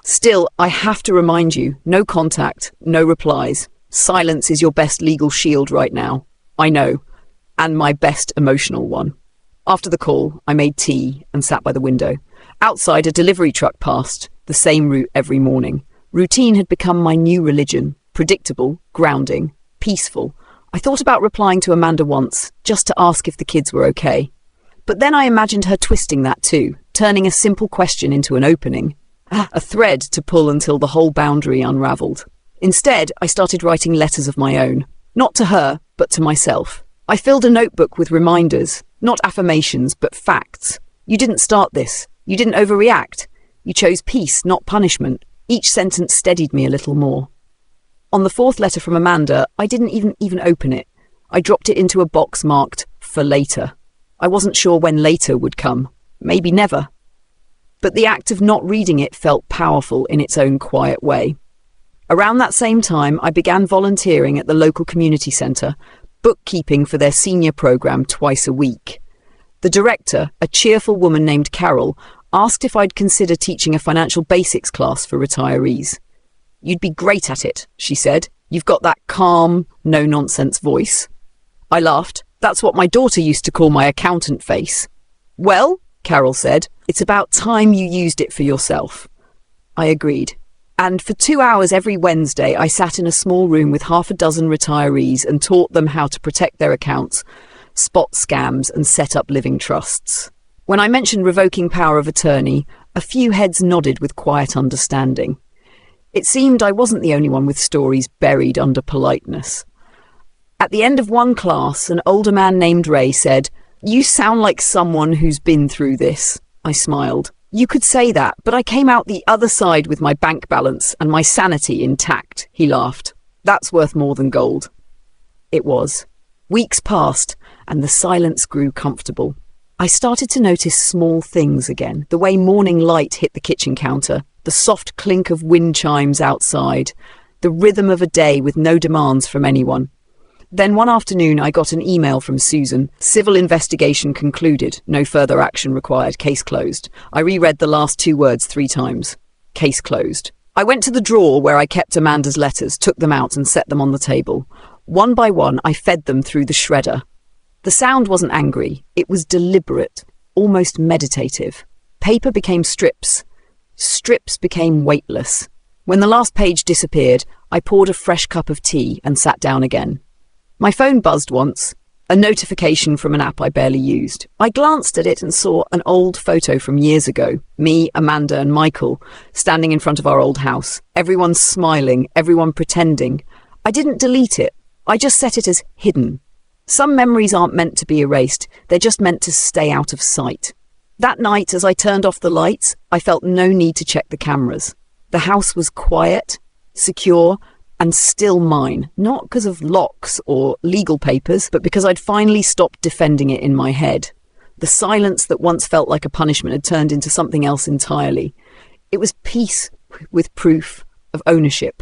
"Still, I have to remind you, no contact, no replies. Silence is your best legal shield right now. I know. And my best emotional one." After the call, I made tea and sat by the window. Outside, a delivery truck passed, the same route every morning. Routine had become my new religion. Predictable, grounding, peaceful. I thought about replying to Amanda once, just to ask if the kids were okay. But then I imagined her twisting that too, turning a simple question into an opening. A thread to pull until the whole boundary unravelled. Instead, I started writing letters of my own. Not to her, but to myself. I filled a notebook with reminders, not affirmations, but facts. You didn't start this. You didn't overreact. You chose peace, not punishment. Each sentence steadied me a little more. On the fourth letter from Amanda, I didn't even open it. I dropped it into a box marked, "For later." I wasn't sure when later would come. Maybe never. But the act of not reading it felt powerful in its own quiet way. Around that same time, I began volunteering at the local community centre, bookkeeping for their senior programme twice a week. The director, a cheerful woman named Carol, asked if I'd consider teaching a financial basics class for retirees. "You'd be great at it," she said. "You've got that calm, no-nonsense voice." I laughed. "That's what my daughter used to call my accountant face." "Well," Carol said, "it's about time you used it for yourself." I agreed. And for 2 hours every Wednesday, I sat in a small room with half a dozen retirees and taught them how to protect their accounts, spot scams, and set up living trusts. When I mentioned revoking power of attorney, a few heads nodded with quiet understanding. It seemed I wasn't the only one with stories buried under politeness. At the end of one class, an older man named Ray said, "You sound like someone who's been through this." I smiled. "You could say that, but I came out the other side with my bank balance and my sanity intact," he laughed. "That's worth more than gold." It was. Weeks passed, and the silence grew comfortable. I started to notice small things again, the way morning light hit the kitchen counter, the soft clink of wind chimes outside, the rhythm of a day with no demands from anyone. Then one afternoon I got an email from Susan. "Civil investigation concluded. No further action required. Case closed." I reread the last 2 words 3 times. Case closed. I went to the drawer where I kept Amanda's letters, took them out and set them on the table. One by one, I fed them through the shredder. The sound wasn't angry. It was deliberate, almost meditative. Paper became strips. Strips became weightless. When the last page disappeared, I poured a fresh cup of tea and sat down again. My phone buzzed once, a notification from an app I barely used. I glanced at it and saw an old photo from years ago. Me, Amanda and Michael, standing in front of our old house. Everyone smiling, everyone pretending. I didn't delete it. I just set it as hidden. Some memories aren't meant to be erased. They're just meant to stay out of sight. That night, as I turned off the lights, I felt no need to check the cameras. The house was quiet, secure, and still mine, not because of locks or legal papers, but because I'd finally stopped defending it in my head. The silence that once felt like a punishment had turned into something else entirely. It was peace with proof of ownership.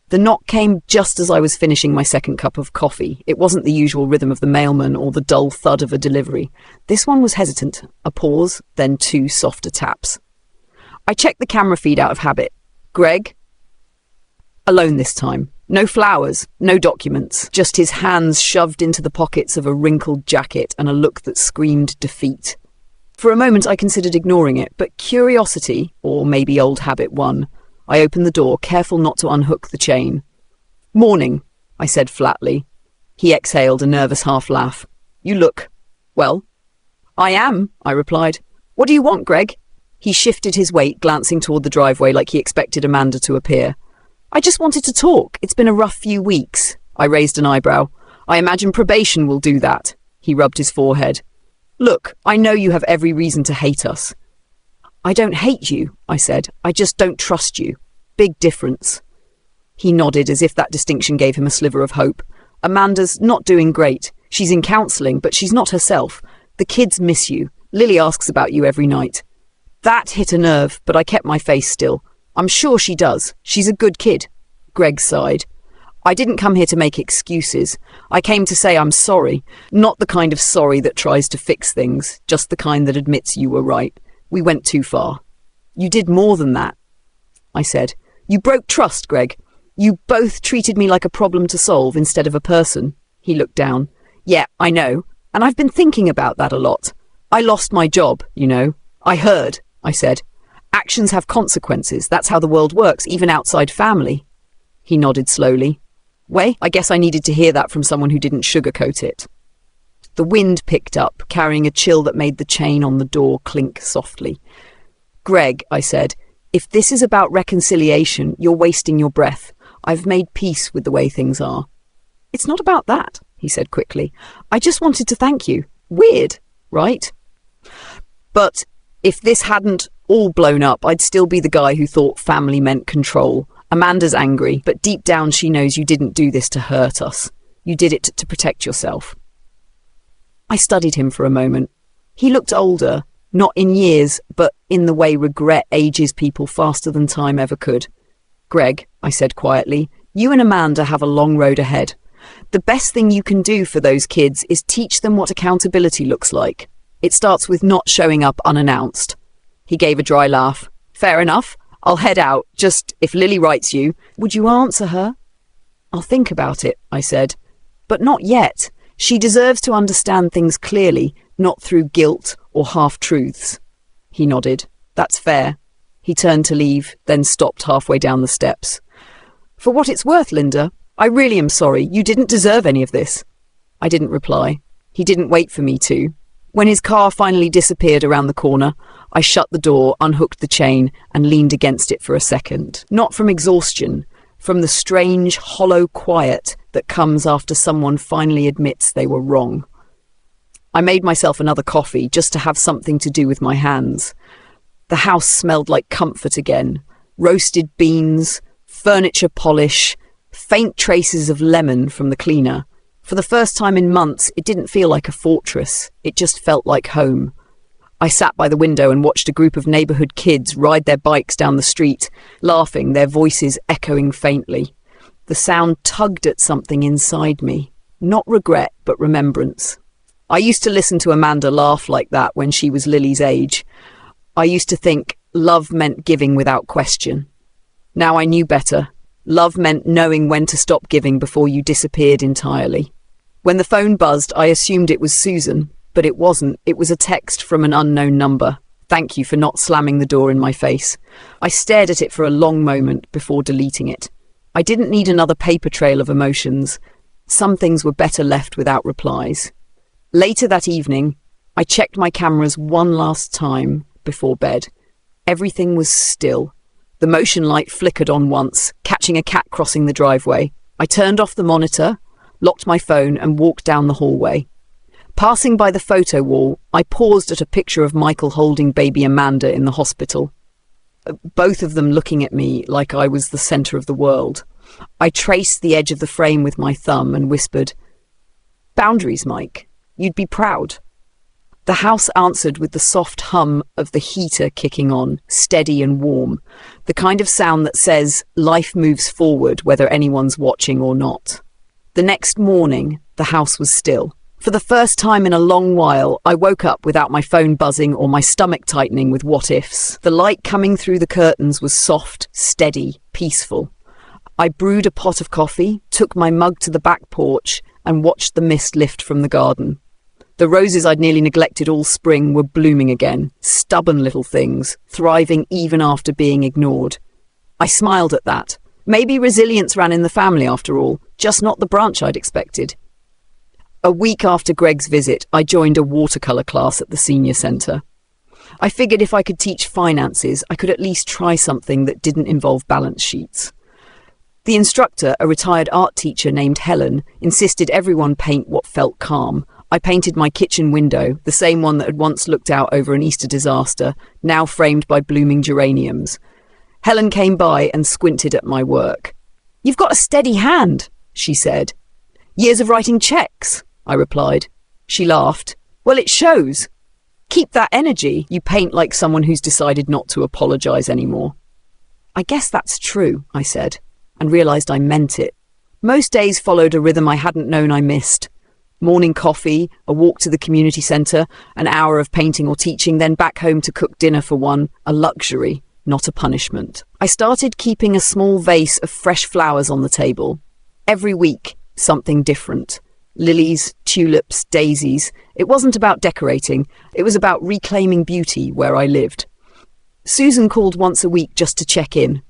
The knock came just as I was finishing my second cup of coffee. It wasn't the usual rhythm of the mailman or the dull thud of a delivery. This one was hesitant, a pause, then 2 softer taps. I checked the camera feed out of habit. "Greg?" Alone this time. No flowers, no documents, just his hands shoved into the pockets of a wrinkled jacket and a look that screamed defeat. For a moment I considered ignoring it, but curiosity, or maybe old habit, won. I opened the door, careful not to unhook the chain. "Morning," I said flatly. He exhaled a nervous half-laugh. "You look, well." "I am," I replied. "What do you want, Greg?" He shifted his weight, glancing toward the driveway like he expected Amanda to appear. "I just wanted to talk. It's been a rough few weeks." I raised an eyebrow. "I imagine probation will do that." He rubbed his forehead. "Look, I know you have every reason to hate us." "I don't hate you," I said. "I just don't trust you. Big difference." He nodded as if that distinction gave him a sliver of hope. Amanda's not doing great. She's in counselling, but she's not herself. The kids miss you. Lily asks about you every night. That hit a nerve, but I kept my face still. I'm sure she does. She's a good kid. Greg sighed. I didn't come here to make excuses. I came to say I'm sorry. Not the kind of sorry that tries to fix things, just the kind that admits you were right. We went too far. You did more than that, I said. You broke trust, Greg. You both treated me like a problem to solve instead of a person. He looked down. Yeah, I know. And I've been thinking about that a lot. I lost my job, you know. I heard, I said. Actions have consequences. That's how the world works, even outside family. He nodded slowly. Well, I guess I needed to hear that from someone who didn't sugarcoat it. The wind picked up, carrying a chill that made the chain on the door clink softly. Greg, I said, if this is about reconciliation, you're wasting your breath. I've made peace with the way things are. It's not about that, he said quickly. I just wanted to thank you. Weird, right? But if this hadn't all blown up, I'd still be the guy who thought family meant control. Amanda's angry, but deep down she knows you didn't do this to hurt us. You did it to protect yourself. I studied him for a moment. He looked older, not in years, but in the way regret ages people faster than time ever could. Greg, I said quietly, you and Amanda have a long road ahead. The best thing you can do for those kids is teach them what accountability looks like. It starts with not showing up unannounced. He gave a dry laugh. Fair enough. I'll head out. Just, if Lily writes you, would you answer her? I'll think about it, I said. But not yet. She deserves to understand things clearly, not through guilt or half-truths. He nodded. That's fair. He turned to leave, then stopped halfway down the steps. For what it's worth, Linda, I really am sorry. You didn't deserve any of this. I didn't reply. He didn't wait for me to. When his car finally disappeared around the corner, I shut the door, unhooked the chain, and leaned against it for a second. Not from exhaustion, from the strange, hollow quiet that comes after someone finally admits they were wrong. I made myself another coffee just to have something to do with my hands. The house smelled like comfort again. Roasted beans, furniture polish, faint traces of lemon from the cleaner. For the first time in months, it didn't feel like a fortress. It just felt like home. I sat by the window and watched a group of neighbourhood kids ride their bikes down the street, laughing, their voices echoing faintly. The sound tugged at something inside me. Not regret, but remembrance. I used to listen to Amanda laugh like that when she was Lily's age. I used to think love meant giving without question. Now I knew better. Love meant knowing when to stop giving before you disappeared entirely. When the phone buzzed, I assumed it was Susan, but it wasn't. It was a text from an unknown number. Thank you for not slamming the door in my face. I stared at it for a long moment before deleting it. I didn't need another paper trail of emotions. Some things were better left without replies. Later that evening, I checked my cameras one last time before bed. Everything was still. The motion light flickered on once, catching a cat crossing the driveway. I turned off the monitor, locked my phone, and walked down the hallway. Passing by the photo wall, I paused at a picture of Michael holding baby Amanda in the hospital. Both of them looking at me like I was the centre of the world. I traced the edge of the frame with my thumb and whispered, "Boundaries, Mike. You'd be proud." The house answered with the soft hum of the heater kicking on, steady and warm, the kind of sound that says life moves forward whether anyone's watching or not. The next morning, the house was still. For the first time in a long while, I woke up without my phone buzzing or my stomach tightening with what-ifs. The light coming through the curtains was soft, steady, peaceful. I brewed a pot of coffee, took my mug to the back porch, and watched the mist lift from the garden. The roses I'd nearly neglected all spring were blooming again, stubborn little things, thriving even after being ignored. I smiled at that. Maybe resilience ran in the family after all, just not the branch I'd expected. A week after Greg's visit, I joined a watercolour class at the senior centre. I figured if I could teach finances, I could at least try something that didn't involve balance sheets. The instructor, a retired art teacher named Helen, insisted everyone paint what felt calm. I painted my kitchen window, the same one that had once looked out over an Easter disaster, now framed by blooming geraniums. Helen came by and squinted at my work. "You've got a steady hand," she said. "Years of writing checks," I replied. She laughed. "Well, it shows. Keep that energy. You paint like someone who's decided not to apologize anymore." "I guess that's true," I said, and realized I meant it. Most days followed a rhythm I hadn't known I missed. Morning coffee, a walk to the community centre, an hour of painting or teaching, then back home to cook dinner for one, a luxury, not a punishment. I started keeping a small vase of fresh flowers on the table. Every week, something different. Lilies, tulips, daisies. It wasn't about decorating. It was about reclaiming beauty where I lived. Susan called once a week just to check in.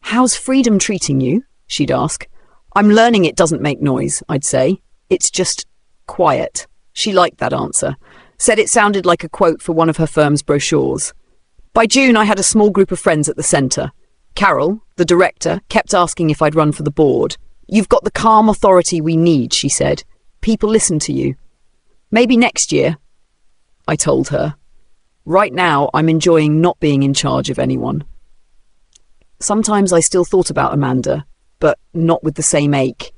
"How's freedom treating you?" she'd ask. "I'm learning it doesn't make noise," I'd say. "It's just quiet." She liked that answer. Said it sounded like a quote for one of her firm's brochures. By June, I had a small group of friends at the centre. Carol, the director, kept asking if I'd run for the board. "You've got the calm authority we need," she said. "People listen to you." "Maybe next year," I told her. Right now, I'm enjoying not being in charge of anyone. Sometimes I still thought about Amanda, but not with the same ache.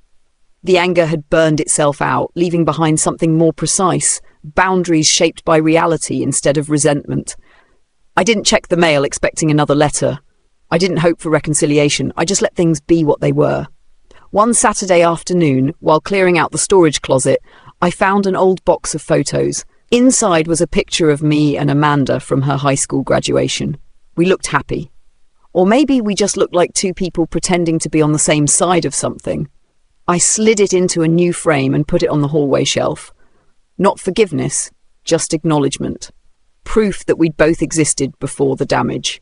The anger had burned itself out, leaving behind something more precise, boundaries shaped by reality instead of resentment. I didn't check the mail expecting another letter. I didn't hope for reconciliation. I just let things be what they were. One Saturday afternoon, while clearing out the storage closet, I found an old box of photos. Inside was a picture of me and Amanda from her high school graduation. We looked happy. Or maybe we just looked like two people pretending to be on the same side of something. I slid it into a new frame and put it on the hallway shelf. Not forgiveness, just acknowledgement. Proof that we'd both existed before the damage.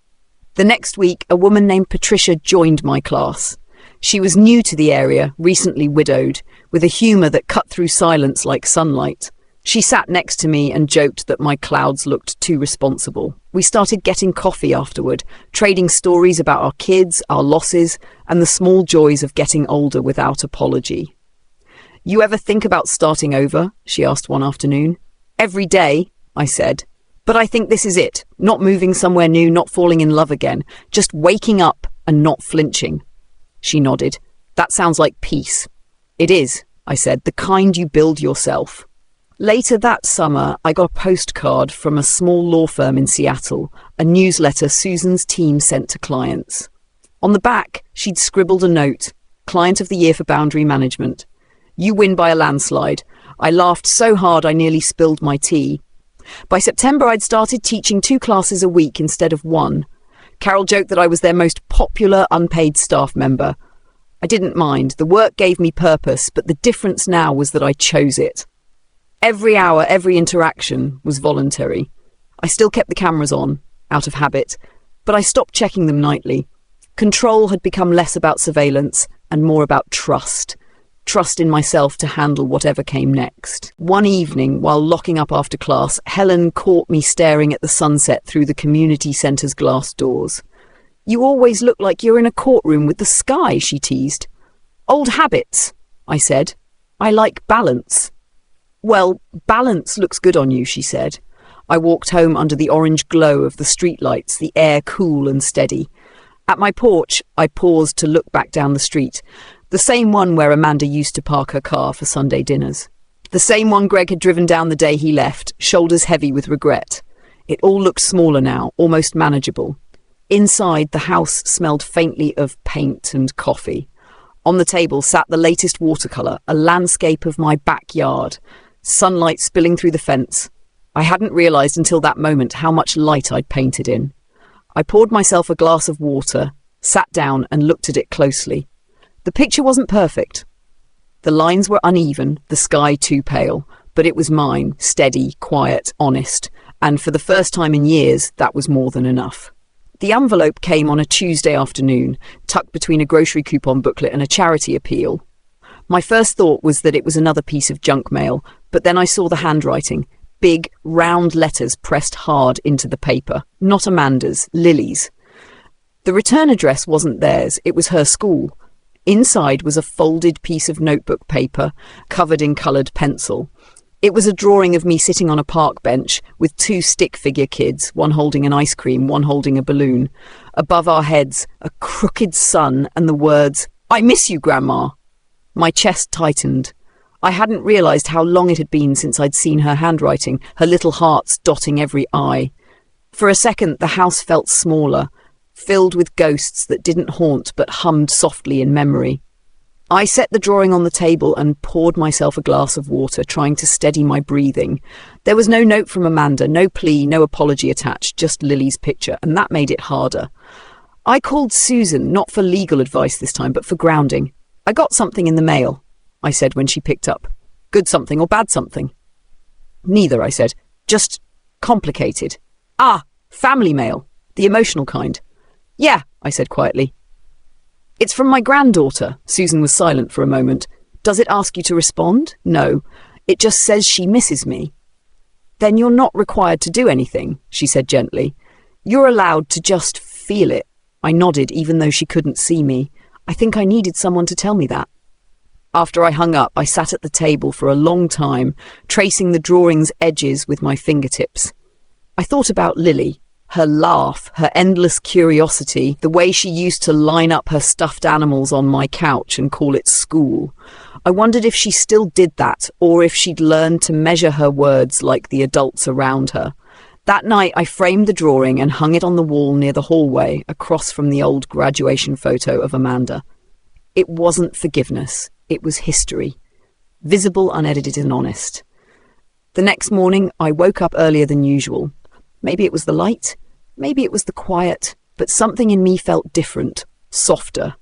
The next week, a woman named Patricia joined my class. She was new to the area, recently widowed, with a humour that cut through silence like sunlight. She sat next to me and joked that my clouds looked too responsible. We started getting coffee afterward, trading stories about our kids, our losses, and the small joys of getting older without apology. "You ever think about starting over?" she asked one afternoon. "Every day," I said. "But I think this is it. Not moving somewhere new, not falling in love again. Just waking up and not flinching." She nodded. "That sounds like peace." "It is," I said, "the kind you build yourself." Later that summer, I got a postcard from a small law firm in Seattle, a newsletter Susan's team sent to clients. On the back, she'd scribbled a note, "Client of the Year for Boundary Management. You win by a landslide." I laughed so hard I nearly spilled my tea. By September, I'd started teaching 2 classes a week instead of 1. Carol joked that I was their most popular unpaid staff member. I didn't mind. The work gave me purpose, but the difference now was that I chose it. Every hour, every interaction was voluntary. I still kept the cameras on, out of habit, but I stopped checking them nightly. Control had become less about surveillance and more about trust. Trust in myself to handle whatever came next. One evening, while locking up after class, Helen caught me staring at the sunset through the community centre's glass doors. "You always look like you're in a courtroom with the sky," she teased. "Old habits," I said. "I like balance." "Well, balance looks good on you," she said. I walked home under the orange glow of the streetlights, the air cool and steady. At my porch, I paused to look back down the street, the same one where Amanda used to park her car for Sunday dinners. The same one Greg had driven down the day he left, shoulders heavy with regret. It all looked smaller now, almost manageable. Inside, the house smelled faintly of paint and coffee. On the table sat the latest watercolour, a landscape of my backyard, sunlight spilling through the fence. I hadn't realised until that moment how much light I'd painted in. I poured myself a glass of water, sat down and looked at it closely. The picture wasn't perfect. The lines were uneven, the sky too pale, but it was mine, steady, quiet, honest, and for the first time in years, that was more than enough. The envelope came on a Tuesday afternoon, tucked between a grocery coupon booklet and a charity appeal. My first thought was that it was another piece of junk mail, but then I saw the handwriting, big, round letters pressed hard into the paper. Not Amanda's, Lily's. The return address wasn't theirs, it was her school. Inside was a folded piece of notebook paper, covered in coloured pencil. It was a drawing of me sitting on a park bench with 2 stick figure kids, one holding an ice cream, one holding a balloon. Above our heads, a crooked sun and the words, I miss you, Grandma. My chest tightened. I hadn't realised how long it had been since I'd seen her handwriting, her little hearts dotting every I. For a second, the house felt smaller, filled with ghosts that didn't haunt but hummed softly in memory. I set the drawing on the table and poured myself a glass of water, trying to steady my breathing. There was no note from Amanda, no plea, no apology attached, just Lily's picture, and that made it harder. I called Susan, not for legal advice this time, but for grounding. I got something in the mail, I said when she picked up. Good something or bad something? Neither, I said. Just complicated. Ah, family mail. The emotional kind. Yeah, I said quietly. It's from my granddaughter. Susan was silent for a moment. Does it ask you to respond? No. It just says she misses me. Then you're not required to do anything, she said gently. You're allowed to just feel it. I nodded, even though she couldn't see me. I think I needed someone to tell me that. After I hung up, I sat at the table for a long time, tracing the drawing's edges with my fingertips. I thought about Lily, her laugh, her endless curiosity, the way she used to line up her stuffed animals on my couch and call it school. I wondered if she still did that, or if she'd learned to measure her words like the adults around her. That night, I framed the drawing and hung it on the wall near the hallway, across from the old graduation photo of Amanda. It wasn't forgiveness. It was history. Visible, unedited, and honest. The next morning, I woke up earlier than usual. Maybe it was the light, maybe it was the quiet, but something in me felt different, softer.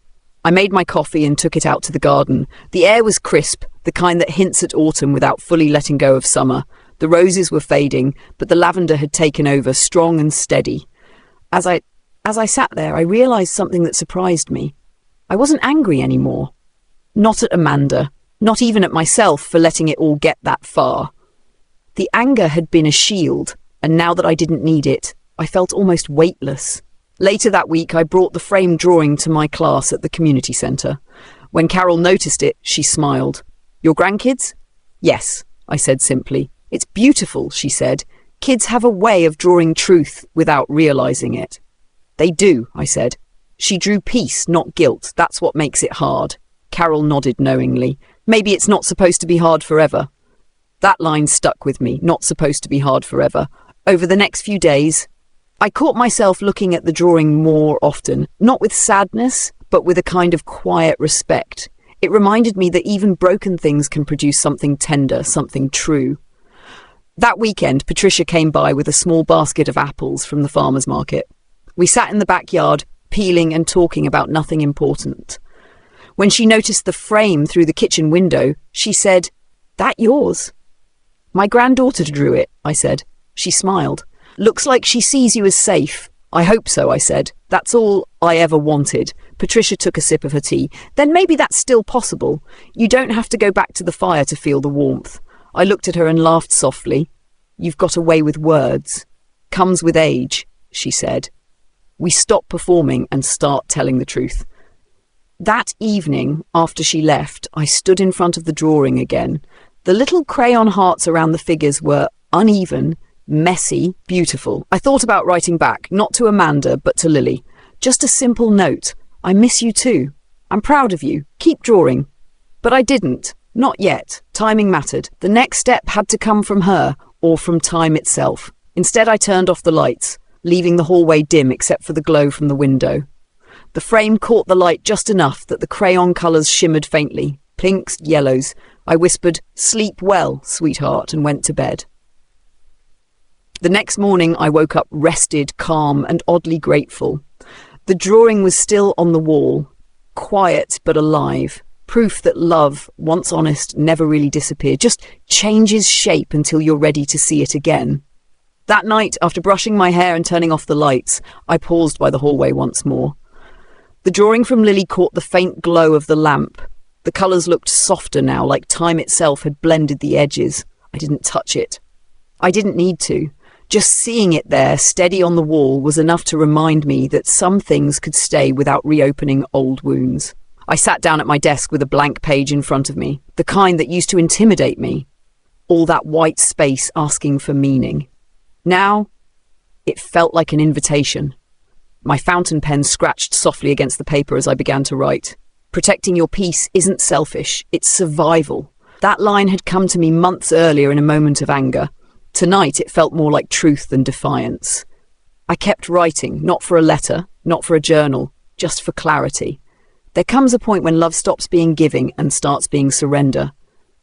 I made my coffee and took it out to the garden. The air was crisp, the kind that hints at autumn without fully letting go of summer. The roses were fading, but the lavender had taken over, strong and steady. As I sat there, I realised something that surprised me. I wasn't angry anymore. Not at Amanda, not even at myself for letting it all get that far. The anger had been a shield, and now that I didn't need it, I felt almost weightless. Later that week, I brought the framed drawing to my class at the community centre. When Carol noticed it, she smiled. Your grandkids? Yes, I said simply. It's beautiful, she said. Kids have a way of drawing truth without realising it. They do, I said. She drew peace, not guilt. That's what makes it hard. Carol nodded knowingly. Maybe it's not supposed to be hard forever. That line stuck with me, not supposed to be hard forever. Over the next few days, I caught myself looking at the drawing more often, not with sadness, but with a kind of quiet respect. It reminded me that even broken things can produce something tender, something true. That weekend, Patricia came by with a small basket of apples from the farmer's market. We sat in the backyard, peeling and talking about nothing important. When she noticed the frame through the kitchen window, she said, "That yours?" "My granddaughter drew it," I said. She smiled. "Looks like she sees you as safe." "I hope so," I said. "That's all I ever wanted." Patricia took a sip of her tea. "Then maybe that's still possible. You don't have to go back to the fire to feel the warmth." I looked at her and laughed softly. "You've got a way with words. Comes with age," she said. We stop performing and start telling the truth. That evening, after she left, I stood in front of the drawing again. The little crayon hearts around the figures were uneven, messy, beautiful. I thought about writing back, not to Amanda, but to Lily. Just a simple note. "I miss you too. I'm proud of you. Keep drawing." But I didn't. Not yet. Timing mattered. The next step had to come from her, or from time itself. Instead, I turned off the lights, leaving the hallway dim except for the glow from the window. The frame caught the light just enough that the crayon colours shimmered faintly. Pinks, yellows. I whispered, "Sleep well, sweetheart," and went to bed. The next morning, I woke up rested, calm, and oddly grateful. The drawing was still on the wall, quiet but alive. Proof that love, once honest, never really disappeared, just changes shape until you're ready to see it again. That night, after brushing my hair and turning off the lights, I paused by the hallway once more. The drawing from Lily caught the faint glow of the lamp. The colours looked softer now, like time itself had blended the edges. I didn't touch it. I didn't need to. Just seeing it there, steady on the wall, was enough to remind me that some things could stay without reopening old wounds. I sat down at my desk with a blank page in front of me, the kind that used to intimidate me. All that white space asking for meaning. Now, it felt like an invitation. My fountain pen scratched softly against the paper as I began to write. Protecting your peace isn't selfish, it's survival. That line had come to me months earlier in a moment of anger. Tonight it felt more like truth than defiance. I kept writing, not for a letter, not for a journal, just for clarity. There comes a point when love stops being giving and starts being surrender.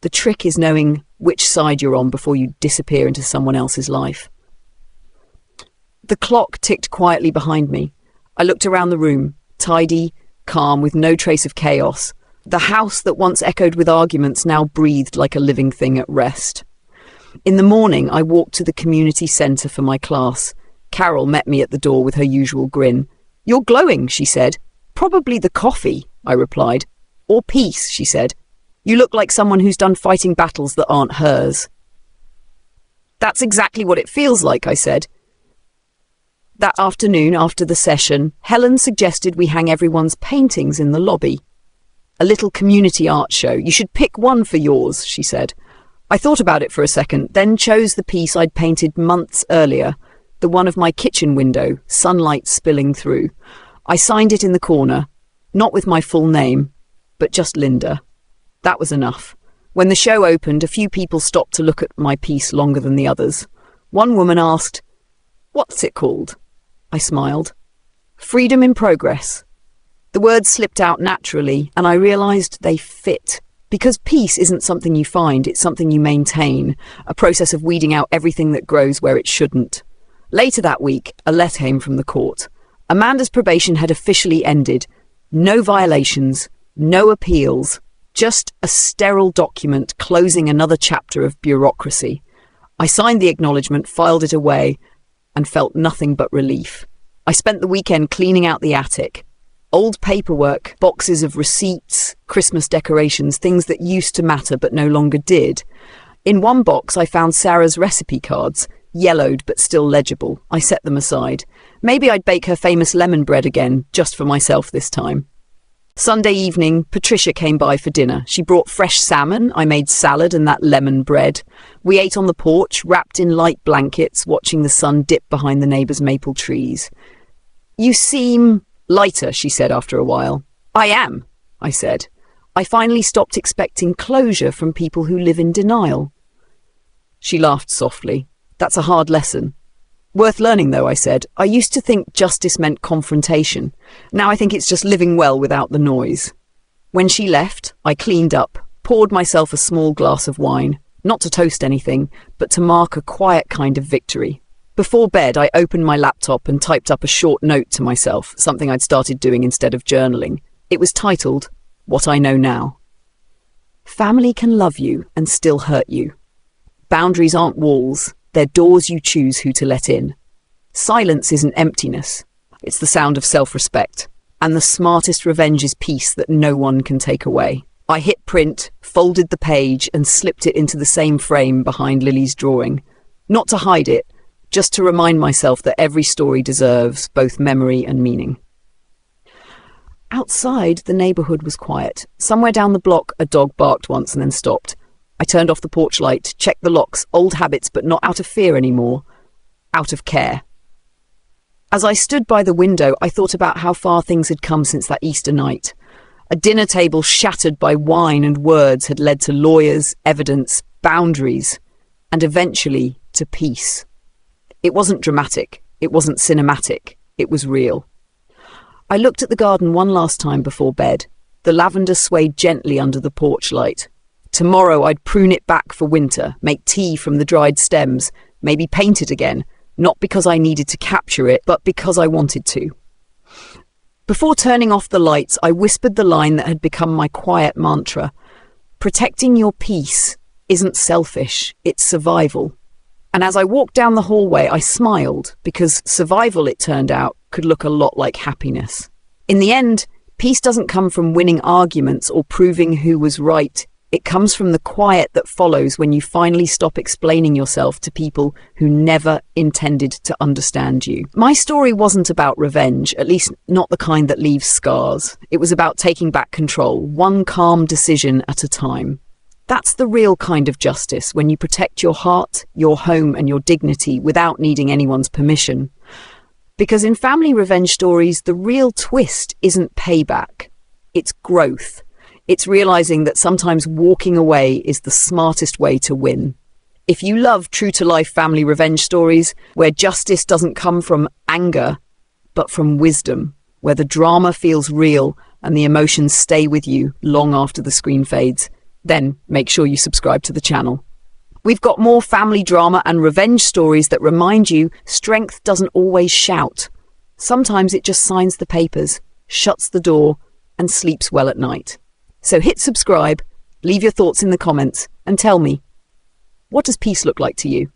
The trick is knowing which side you're on before you disappear into someone else's life. The clock ticked quietly behind me. I looked around the room, tidy, calm, with no trace of chaos. The house that once echoed with arguments now breathed like a living thing at rest. In the morning, I walked to the community centre for my class. Carol met me at the door with her usual grin. "You're glowing," she said. "Probably the coffee," I replied. "Or peace," she said. "You look like someone who's done fighting battles that aren't hers." "That's exactly what it feels like," I said. That afternoon, after the session, Helen suggested we hang everyone's paintings in the lobby. "A little community art show. You should pick one for yours," she said. I thought about it for a second, then chose the piece I'd painted months earlier, the one of my kitchen window, sunlight spilling through. I signed it in the corner, not with my full name, but just Linda. That was enough. When the show opened, a few people stopped to look at my piece longer than the others. One woman asked, "What's it called?" I smiled. "Freedom in Progress." The words slipped out naturally, and I realised they fit. Because peace isn't something you find, it's something you maintain, a process of weeding out everything that grows where it shouldn't. Later that week, a letter came from the court. Amanda's probation had officially ended. No violations, no appeals, just a sterile document closing another chapter of bureaucracy. I signed the acknowledgement, filed it away, and felt nothing but relief. I spent the weekend cleaning out the attic. Old paperwork, boxes of receipts, Christmas decorations, things that used to matter but no longer did. In one box I found Sarah's recipe cards, yellowed but still legible. I set them aside. Maybe I'd bake her famous lemon bread again, just for myself this time. Sunday evening, Patricia came by for dinner. She brought fresh salmon, I made salad and that lemon bread. We ate on the porch, wrapped in light blankets, watching the sun dip behind the neighbours' maple trees. "You seem lighter," she said after a while. "I am," I said. I finally stopped expecting closure from people who live in denial. She laughed softly. "That's a hard lesson." "Worth learning, though," I said. "I used to think justice meant confrontation. Now I think it's just living well without the noise." When she left, I cleaned up, poured myself a small glass of wine, not to toast anything, but to mark a quiet kind of victory. Before bed, I opened my laptop and typed up a short note to myself, something I'd started doing instead of journaling. It was titled, "What I Know Now." Family can love you and still hurt you. Boundaries aren't walls, they're doors you choose who to let in. Silence isn't emptiness, it's the sound of self-respect. And the smartest revenge is peace that no one can take away. I hit print, folded the page, and slipped it into the same frame behind Lily's drawing. Not to hide it, just to remind myself that every story deserves both memory and meaning. Outside, the neighbourhood was quiet. Somewhere down the block, a dog barked once and then stopped. I turned off the porch light, checked the locks, old habits, but not out of fear anymore, out of care. As I stood by the window, I thought about how far things had come since that Easter night. A dinner table shattered by wine and words had led to lawyers, evidence, boundaries, and eventually to peace. It wasn't dramatic, it wasn't cinematic, it was real. I looked at the garden one last time before bed. The lavender swayed gently under the porch light. Tomorrow I'd prune it back for winter, make tea from the dried stems, maybe paint it again, not because I needed to capture it, but because I wanted to. Before turning off the lights, I whispered the line that had become my quiet mantra. Protecting your peace isn't selfish, it's survival. And as I walked down the hallway, I smiled, because survival, it turned out, could look a lot like happiness. In the end, peace doesn't come from winning arguments or proving who was right. It comes from the quiet that follows when you finally stop explaining yourself to people who never intended to understand you. My story wasn't about revenge, at least not the kind that leaves scars. It was about taking back control, one calm decision at a time. That's the real kind of justice, when you protect your heart, your home, and your dignity without needing anyone's permission. Because in family revenge stories, the real twist isn't payback. It's growth. It's realizing that sometimes walking away is the smartest way to win. If you love true-to-life family revenge stories where justice doesn't come from anger, but from wisdom, where the drama feels real and the emotions stay with you long after the screen fades, then make sure you subscribe to the channel. We've got more family drama and revenge stories that remind you strength doesn't always shout. Sometimes it just signs the papers, shuts the door, and sleeps well at night. So hit subscribe, leave your thoughts in the comments, and tell me, what does peace look like to you?